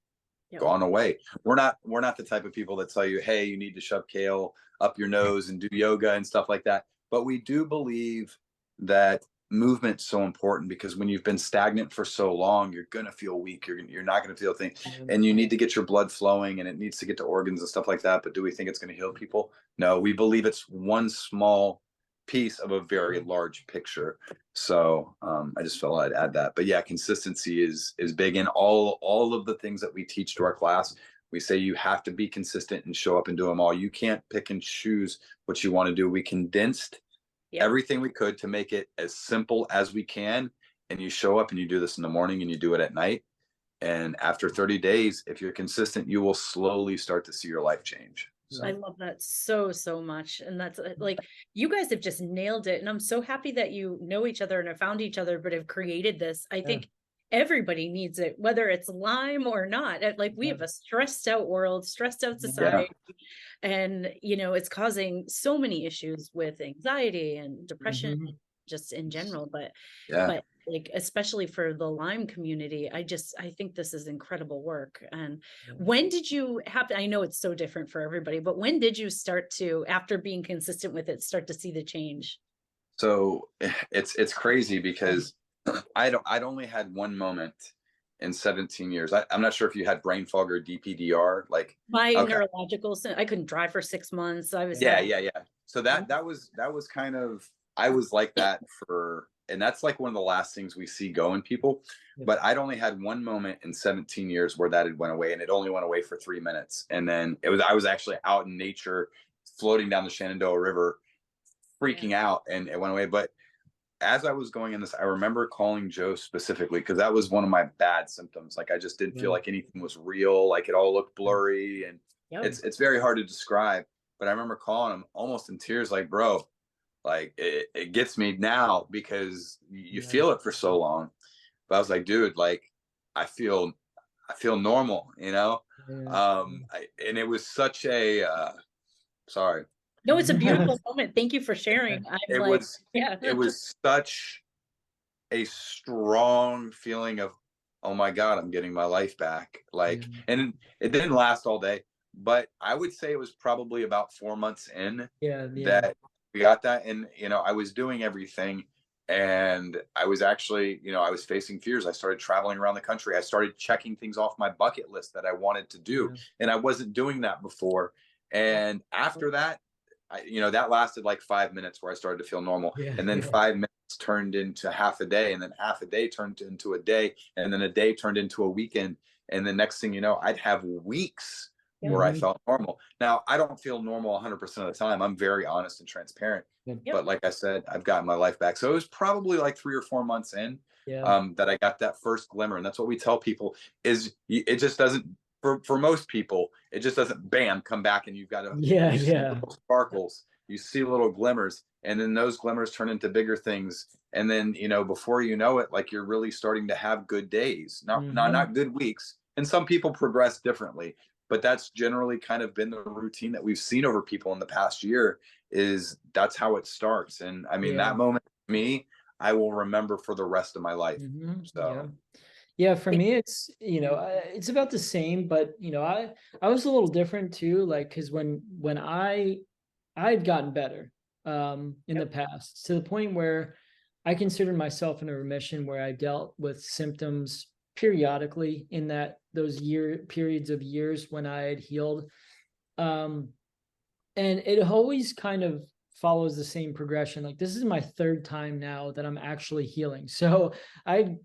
gone away. We're not the type of people that tell you, hey, you need to shove kale up your nose and do yoga and stuff like that. But we do believe that movement's so important, because when you've been stagnant for so long, you're gonna feel weak. You're not gonna feel things, and you need to get your blood flowing, and it needs to get to organs and stuff like that. But do we think it's gonna heal people? No, we believe it's one small piece of a very large picture. So I just felt I'd add that. But yeah, consistency is big in all of the things that we teach to our class. We say you have to be consistent and show up and do them all. You can't pick and choose what you want to do. We condensed everything we could to make it as simple as we can. And you show up and you do this in the morning and you do it at night. And after 30 days, if you're consistent, you will slowly start to see your life change. I love that so much. And that's like, you guys have just nailed it. And I'm so happy that you know each other and have found each other, but have created this. I think everybody needs it, whether it's Lyme or not. Like, we have a stressed out world, stressed out society. And, you know, it's causing so many issues with anxiety and depression, just in general. But like, especially for the Lyme community, I think this is incredible work. And when did you have, I know it's so different for everybody, but when did you start to, after being consistent with it, start to see the change? So it's crazy, because I'd only had one moment in 17 years. I'm not sure if you had brain fog or DPDR. Like, my neurological, I couldn't drive for 6 months. I was So that was kind of, I was like that and that's like one of the last things we see go in people. But I'd only had one moment in 17 years where that had went away, and it only went away for 3 minutes. And then I was actually out in nature, floating down the Shenandoah River, freaking out, and it went away. But as I was going in this, I remember calling Joe specifically, because that was one of my bad symptoms. Like, I just didn't feel like anything was real. Like, it all looked blurry, and it's very hard to describe. But I remember calling him almost in tears, like, bro, like, it gets me now, because you feel it for so long. But I was like, dude, like, I feel normal, you know? And it was such a, sorry. No, it's a beautiful moment. Thank you for sharing. It was such a strong feeling of, oh my God, I'm getting my life back. Like, and it didn't last all day, but I would say it was probably about 4 months in that we got that. And, you know, I was doing everything, and I was actually, you know, I was facing fears. I started traveling around the country. I started checking things off my bucket list that I wanted to do. And I wasn't doing that before. And after that, you know, that lasted like 5 minutes, where I started to feel normal. And then 5 minutes turned into half a day, and then half a day turned into a day, and then a day turned into a weekend. And the next thing you know, I'd have weeks where I felt normal. Now, I don't feel normal 100% of the time. I'm very honest and transparent. But like I said, I've gotten my life back. So it was probably like 3 or 4 months in that I got that first glimmer. And that's what we tell people, is it just doesn't, for most people, it just doesn't, bam, come back, and you've got to see little sparkles. You see little glimmers, and then those glimmers turn into bigger things. And then, you know, before you know it, like, you're really starting to have good days, not good weeks. And some people progress differently, but that's generally kind of been the routine that we've seen over people in the past year. Is that's how it starts. And I mean, that moment for me, I will remember for the rest of my life. So for me, it's, you know, it's about the same, but, you know, I was a little different too. Like, cause when I'd gotten better in the past, to the point where I considered myself in a remission, where I dealt with symptoms periodically in those periods of years when I had healed. And it always kind of follows the same progression. Like, this is my 3rd time now that I'm actually healing. So I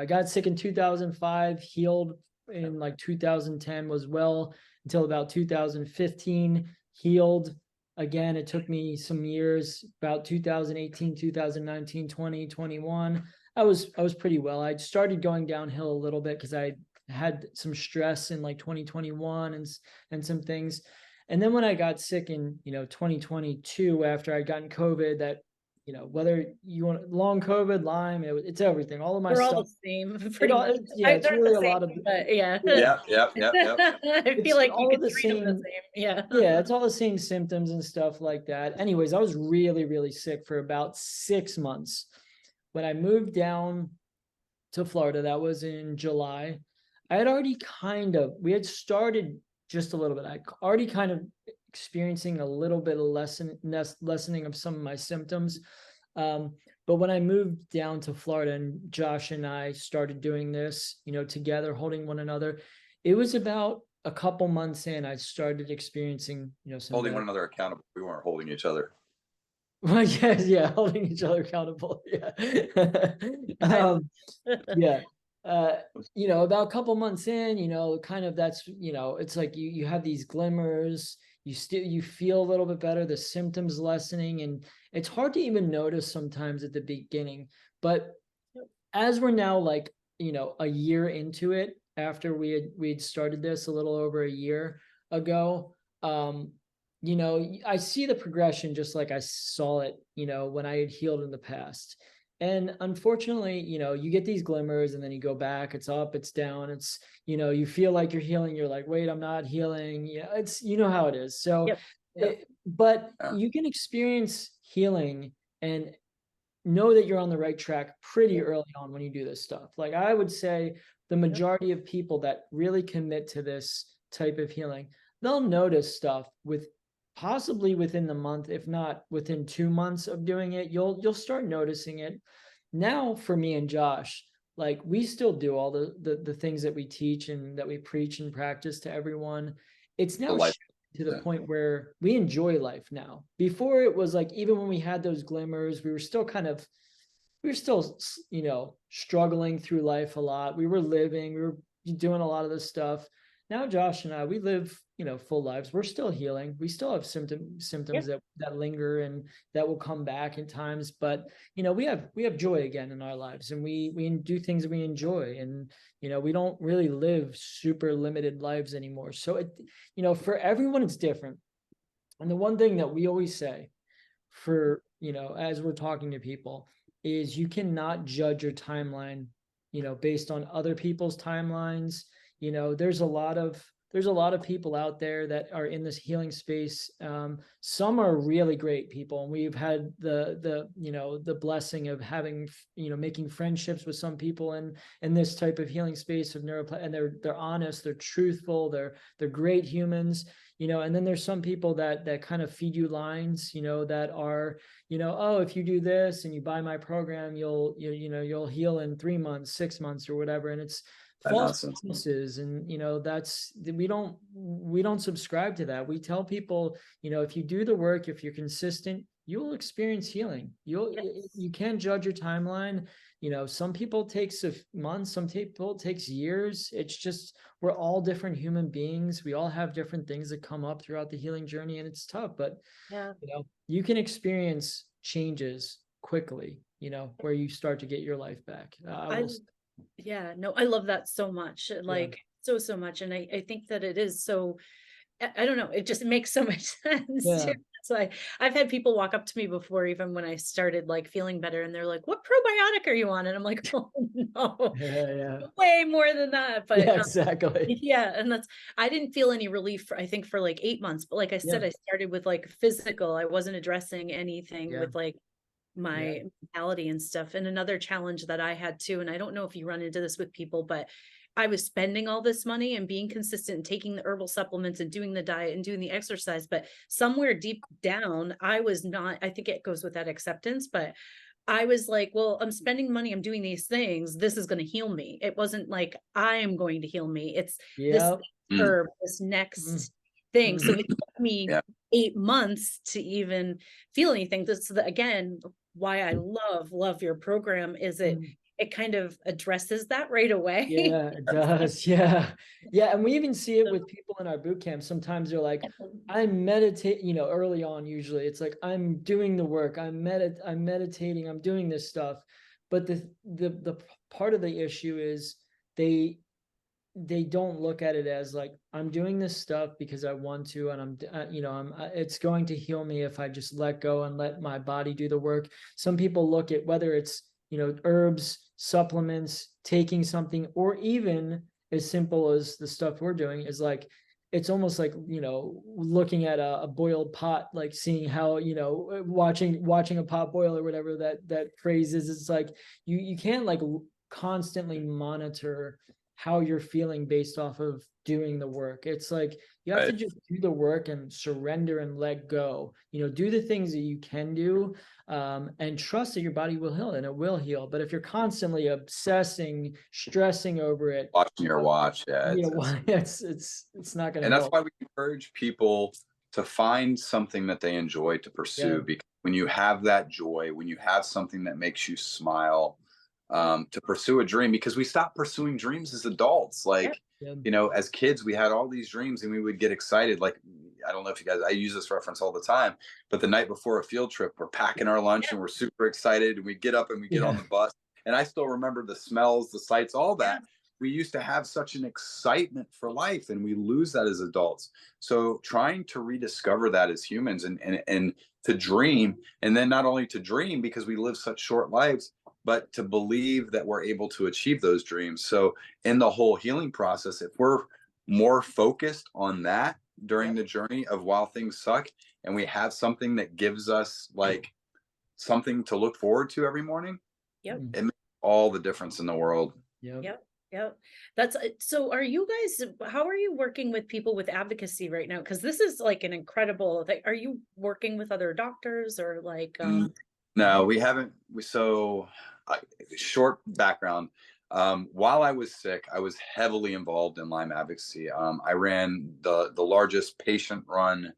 got sick in 2005, healed in like 2010, was well until about 2015, healed again. It took me some years, about 2018, 2019, 20, 21. I was pretty well. I started going downhill a little bit, because I had some stress in like 2021 and some things. And then when I got sick in, you know, 2022, after I'd gotten COVID, that, you know, whether you want long COVID, Lyme, it's everything. All of my stuff. All the same. Pretty much. It's really a lot of. I feel like you all could the treat them the same. same. It's all the same symptoms and stuff like that. Anyways, I was really, really sick for about 6 months. When I moved down to Florida, that was in July, I had already we had started just a little bit. I already kind of experiencing a little bit of lessening of some of my symptoms. But when I moved down to Florida and Josh and I started doing this, together, holding one another, it was about a couple months in, I started experiencing, some Holding better. one another accountable. We weren't holding each other. Well, yeah, holding each other accountable. Yeah. Yeah. About a couple months in, kind of that's, it's like you have these glimmers, you feel a little bit better, the symptoms lessening, and it's hard to even notice sometimes at the beginning. But as we're now like, a year into it, after we'd started this a little over a year ago, I see the progression just like I saw it, when I had healed in the past. And unfortunately, you get these glimmers and then you go back, it's up, it's down, it's, you feel like you're healing, you're like, wait, I'm not healing. Yeah, it's, how it is. So, Yep. but Yeah. you can experience healing and know that you're on the right track pretty early on when you do this stuff. Like I would say the majority of people that really commit to this type of healing, they'll notice stuff with possibly within the month, if not within 2 months of doing it, you'll start noticing it. Now for me and Josh, like we still do all the things that we teach and that we preach and practice to everyone. It's now to the point where we enjoy life now. Before it was like, even when we had those glimmers, we were still, struggling through life a lot. We were doing a lot of this stuff. Now Josh and I, we live, full lives. We're still healing. We still have symptoms that linger and that will come back in times, but we have joy again in our lives, and we do things that we enjoy, and we don't really live super limited lives anymore. So for everyone it's different. And the one thing that we always say for, as we're talking to people, is you cannot judge your timeline, based on other people's timelines. There's a lot of people out there that are in this healing space. Some are really great people, and we've had the blessing of having, making friendships with some people in this type of healing space of and they're honest, they're truthful, they're great humans. And then there's some people that kind of feed you lines, that are, oh, if you do this and you buy my program, you'll heal in 3 months, 6 months, or whatever. And it's false promises. And, we don't subscribe to that. We tell people, if you do the work, if you're consistent, you will experience healing. You can't judge your timeline. Some people takes months, some people takes years. It's just, we're all different human beings. We all have different things that come up throughout the healing journey, and it's tough, but you can experience changes quickly, where you start to get your life back. I love that so much. Like so much. And I think that it is so, I don't know, it just makes so much sense too. So I've had people walk up to me before, even when I started like feeling better, and they're like, what probiotic are you on? And I'm like, oh no, way more than that. But exactly. And I didn't feel any relief I think for like 8 months. But like I said, I started with like physical. I wasn't addressing anything with like my mentality and stuff. And another challenge that I had too, and I don't know if you run into this with people, but I was spending all this money and being consistent and taking the herbal supplements and doing the diet and doing the exercise, but somewhere deep down, I was not, I think it goes with that acceptance, but I was like, well, I'm spending money, I'm doing these things, this is going to heal me. It wasn't like I am going to heal me. It's this herb, this next thing. So it took me 8 months to even feel anything. This, again, why I love your program is it kind of addresses that right away. Yeah, it does. Yeah. And we even see it with people in our boot camp. Sometimes they're like, I meditate, early on, usually it's like, I'm doing the work, I'm meditating, I'm doing this stuff. But the part of the issue is they don't look at it as like, I'm doing this stuff because I want to, and it's going to heal me if I just let go and let my body do the work. Some people look at whether it's, herbs, supplements, taking something, or even as simple as the stuff we're doing is like, it's almost like, looking at a boiled pot, like seeing how, watching a pot boil or whatever that phrase is. It's like, you can't like constantly monitor how you're feeling based off of doing the work. It's like you have to just do the work and surrender and let go. Do the things that you can do, and trust that your body will heal, and it will heal. But if you're constantly obsessing, stressing over it, watching your watch, it's not going to and that's help. why we encourage people to find something that they enjoy to pursue. Because when you have that joy, when you have something that makes you smile, to pursue a dream, because we stopped pursuing dreams as adults. Like, as kids, we had all these dreams and we would get excited. Like, I don't know if you guys, I use this reference all the time, but the night before a field trip, we're packing our lunch and we're super excited, and we get up and we get on the bus. And I still remember the smells, the sights, all that. We used to have such an excitement for life, and we lose that as adults. So trying to rediscover that as humans, and to dream, and then not only to dream because we live such short lives, but to believe that we're able to achieve those dreams. So in the whole healing process, if we're more focused on that during the journey of while things suck, and we have something that gives us like something to look forward to every morning, it makes all the difference in the world. Yep. That's so. Are you guys, how are you working with people with advocacy right now? Because this is like an incredible thing. Are you working with other doctors or like No, we haven't. Short background. While I was sick, I was heavily involved in Lyme advocacy. I ran the largest patient-run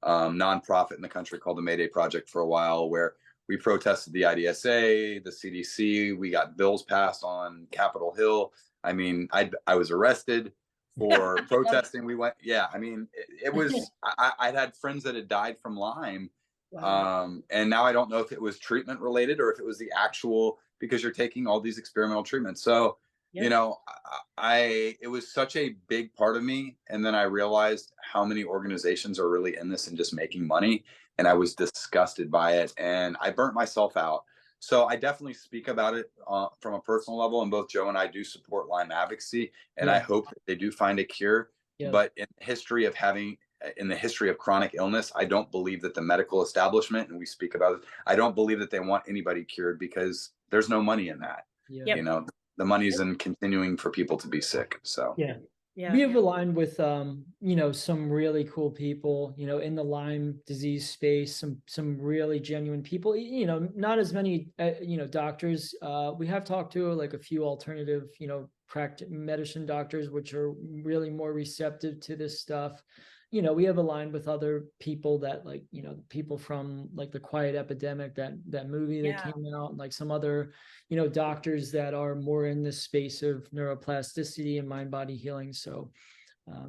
nonprofit in the country called the Mayday Project for a while, where we protested the IDSA, the CDC. We got bills passed on Capitol Hill. I mean, I was arrested for protesting. We went, it was, I'd had friends that had died from Lyme. Wow. And now I don't know if it was treatment related or if it was the actual, because you're taking all these experimental treatments. So, it was such a big part of me. And then I realized how many organizations are really in this and just making money. And I was disgusted by it, and I burnt myself out. So I definitely speak about it from a personal level, and both Joe and I do support Lyme advocacy, and I hope that they do find a cure. But in the history of chronic illness, I don't believe that the medical establishment, and we speak about it, I don't believe that they want anybody cured, because there's no money in that. The money's in continuing for people to be sick. So we have aligned with some really cool people in the Lyme disease space, some really genuine people, not as many doctors. We have talked to like a few alternative medicine doctors, which are really more receptive to this stuff. We have aligned with other people that people from like the Quiet Epidemic, that movie that came out, and like some other doctors that are more in this space of neuroplasticity and mind body healing. So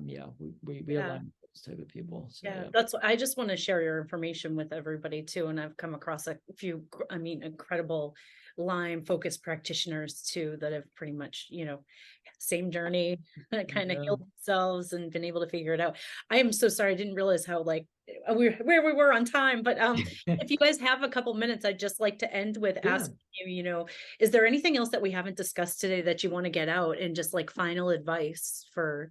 we align with those type of people. So, that's what I just want to share your information with everybody too. And I've come across a few, incredible Lyme focused practitioners too, that have pretty much, same journey, kind of healed themselves and been able to figure it out. I am so sorry. I didn't realize how where we were on time, but if you guys have a couple minutes, I'd just like to end with asking you, is there anything else that we haven't discussed today that you want to get out, and just like final advice for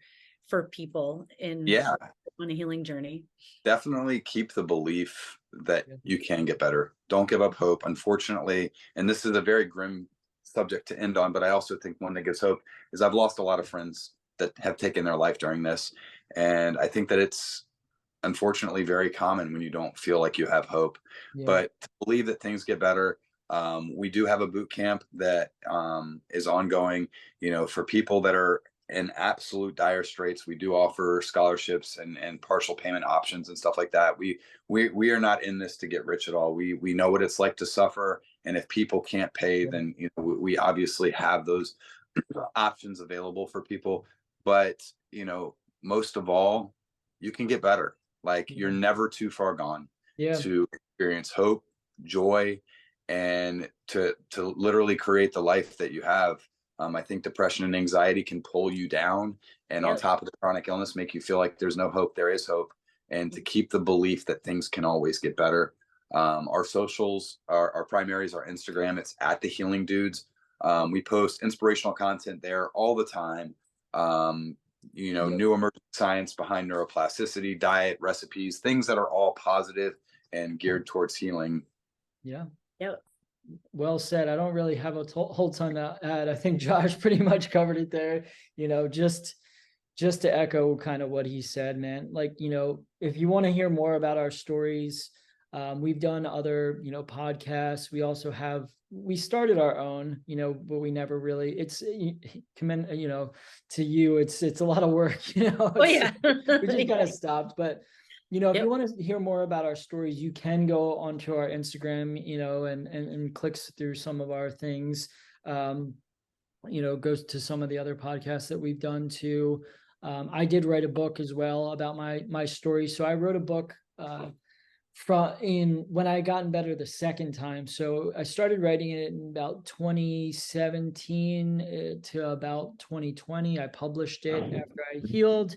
people on a healing journey? Definitely keep the belief that you can get better. Don't give up hope. Unfortunately, and this is a very grim subject to end on, but I also think one that gives hope is I've lost a lot of friends that have taken their life during this. And I think that it's unfortunately very common when you don't feel like you have hope, but to believe that things get better. We do have a boot camp that is ongoing, for people that are in absolute dire straits. We do offer scholarships and partial payment options and stuff like that. We are not in this to get rich at all. We know what it's like to suffer, and if people can't pay, then we obviously have those options available for people. But most of all, you can get better. Like, you're never too far gone to experience hope, joy, and to literally create the life that you have. I think depression and anxiety can pull you down, and on top of the chronic illness, make you feel like there's no hope. There is hope, and to keep the belief that things can always get better. Our socials, our primaries, our Instagram, it's at The Healing Dudes. We post inspirational content there all the time. New emerging science behind neuroplasticity, diet, recipes, things that are all positive and geared towards healing. well said. I don't really have a whole ton to add. I think Josh pretty much covered it there. Just to echo kind of what he said, man. Like, if you want to hear more about our stories, we've done other, podcasts. We started our own, but we never really, to you, it's a lot of work, Oh yeah. we just kind of stopped. But, if Yep. you want to hear more about our stories, you can go onto our Instagram, and clicks through some of our things. Goes to some of the other podcasts that we've done too. I did write a book as well about my story. So I wrote a book when I gotten better the second time. So I started writing it in about 2017 to about 2020. I published it after I healed.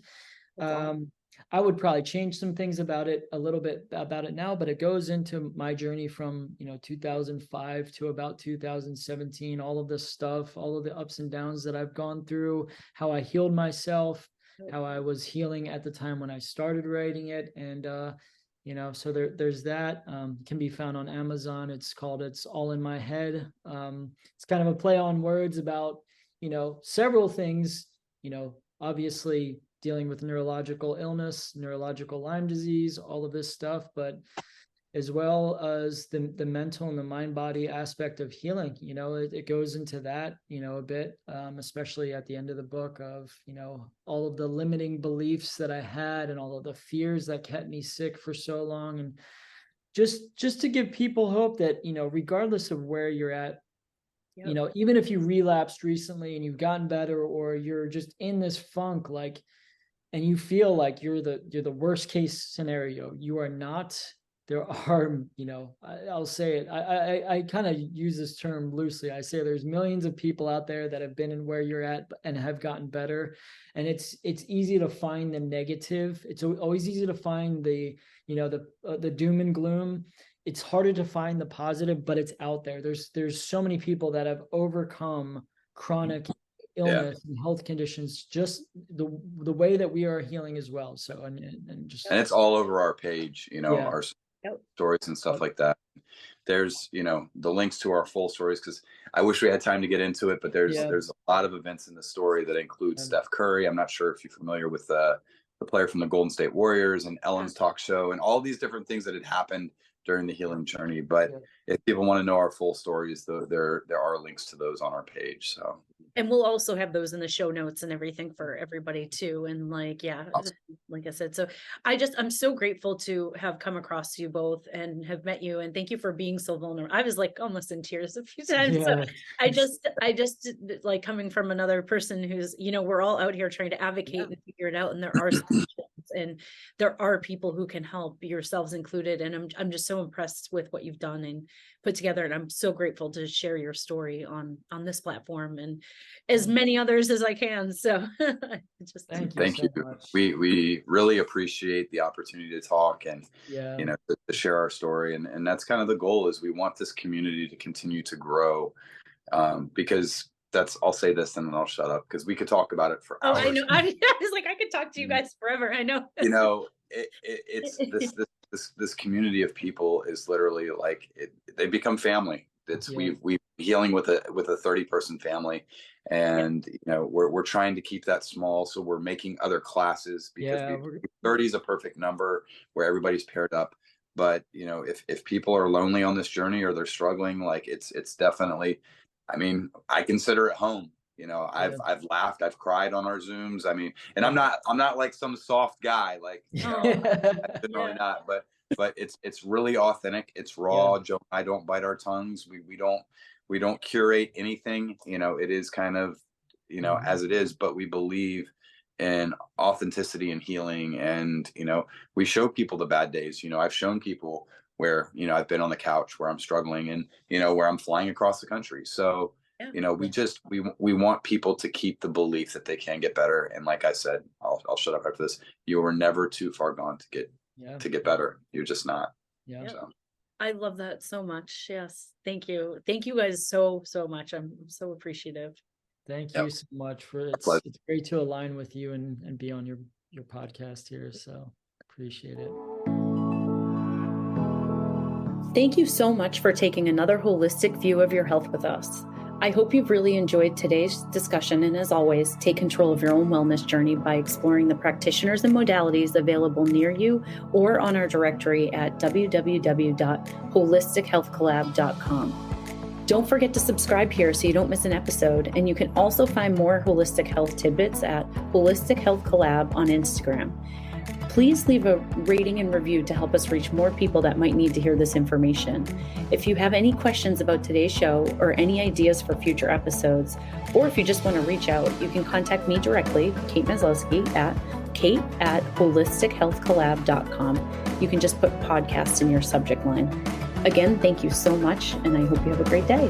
I would probably change some things about it a little bit about it now, but it goes into my journey from 2005 to about 2017, all of this stuff, all of the ups and downs that I've gone through, how I healed myself, how I was healing at the time when I started writing it. And so there's that. Can be found on Amazon. It's called It's All in My Head. It's kind of a play on words about several things, obviously dealing with neurological illness, neurological Lyme disease, all of this stuff, but as well as the mental and the mind-body aspect of healing. It goes into that, a bit, especially at the end of the book of, all of the limiting beliefs that I had and all of the fears that kept me sick for so long. And just to give people hope that, regardless of where you're at, Yep. even if you relapsed recently and you've gotten better, or you're just in this funk, and you feel like you're the worst case scenario, you are not. There are, I'll say it. I kind of use this term loosely. I say there's millions of people out there that have been in where you're at and have gotten better. And it's easy to find the negative. It's always easy to find the doom and gloom. It's harder to find the positive, but it's out there. There's so many people that have overcome chronic illness and health conditions, just the way that we are healing as well. So and it's all over our page, our stories and stuff like that. There's the links to our full stories, because I wish we had time to get into it, but there's a lot of events in the story that include Steph Curry. I'm not sure if you're familiar with the player from the Golden State Warriors, and Ellen's talk show, and all these different things that had happened during the healing journey. But if people want to know our full stories, there are links to those on our page. So, and we'll also have those in the show notes and everything for everybody too. And awesome. like I said, so I'm so grateful to have come across you both and have met you. And thank you for being so vulnerable. I was like almost in tears a few times. So I just like, coming from another person who's, we're all out here trying to advocate and figure it out. And there are solutions, and there are people who can help, yourselves included. And I'm just so impressed with what you've done and put together. And I'm so grateful to share your story on this platform and as many others as I can. So just thank you so much. We really appreciate the opportunity to talk and to share our story. And that's kind of the goal, is we want this community to continue to grow, because I'll say this and then I'll shut up, because we could talk about it for hours. I know. I was like, I could talk to you guys forever. I know. It's this community of people is literally like they become family. We've healing with a 30-person family, and we're trying to keep that small. So we're making other classes, because 30 is a perfect number where everybody's paired up. But if people are lonely on this journey, or they're struggling, like it's definitely, I consider it home. I've laughed, I've cried on our Zooms. And I'm not like some soft guy, like, really not, but it's really authentic. It's raw. Joe and I don't bite our tongues. We don't curate anything. It is kind of, as it is, but we believe in authenticity and healing. And, we show people the bad days. I've shown people where, I've been on the couch where I'm struggling, and, where I'm flying across the country. So, we want people to keep the belief that they can get better. And like I said, I'll shut up after this. You are never too far gone to get better. You're just not. So. I love that so much. Yes. Thank you. Thank you guys so much. I'm so appreciative. Thank you so much it's great to align with you and be on your podcast here. So appreciate it. Thank you so much for taking another holistic view of your health with us. I hope you've really enjoyed today's discussion, and as always, take control of your own wellness journey by exploring the practitioners and modalities available near you or on our directory at www.holistichealthcollab.com. Don't forget to subscribe here so you don't miss an episode, and you can also find more holistic health tidbits at Holistic Health Collab on Instagram. Please leave a rating and review to help us reach more people that might need to hear this information. If you have any questions about today's show or any ideas for future episodes, or if you just want to reach out, you can contact me directly, Kate Maslowski, at kate@holistichealthcollab.com. You can just put podcast in your subject line. Again, thank you so much, and I hope you have a great day.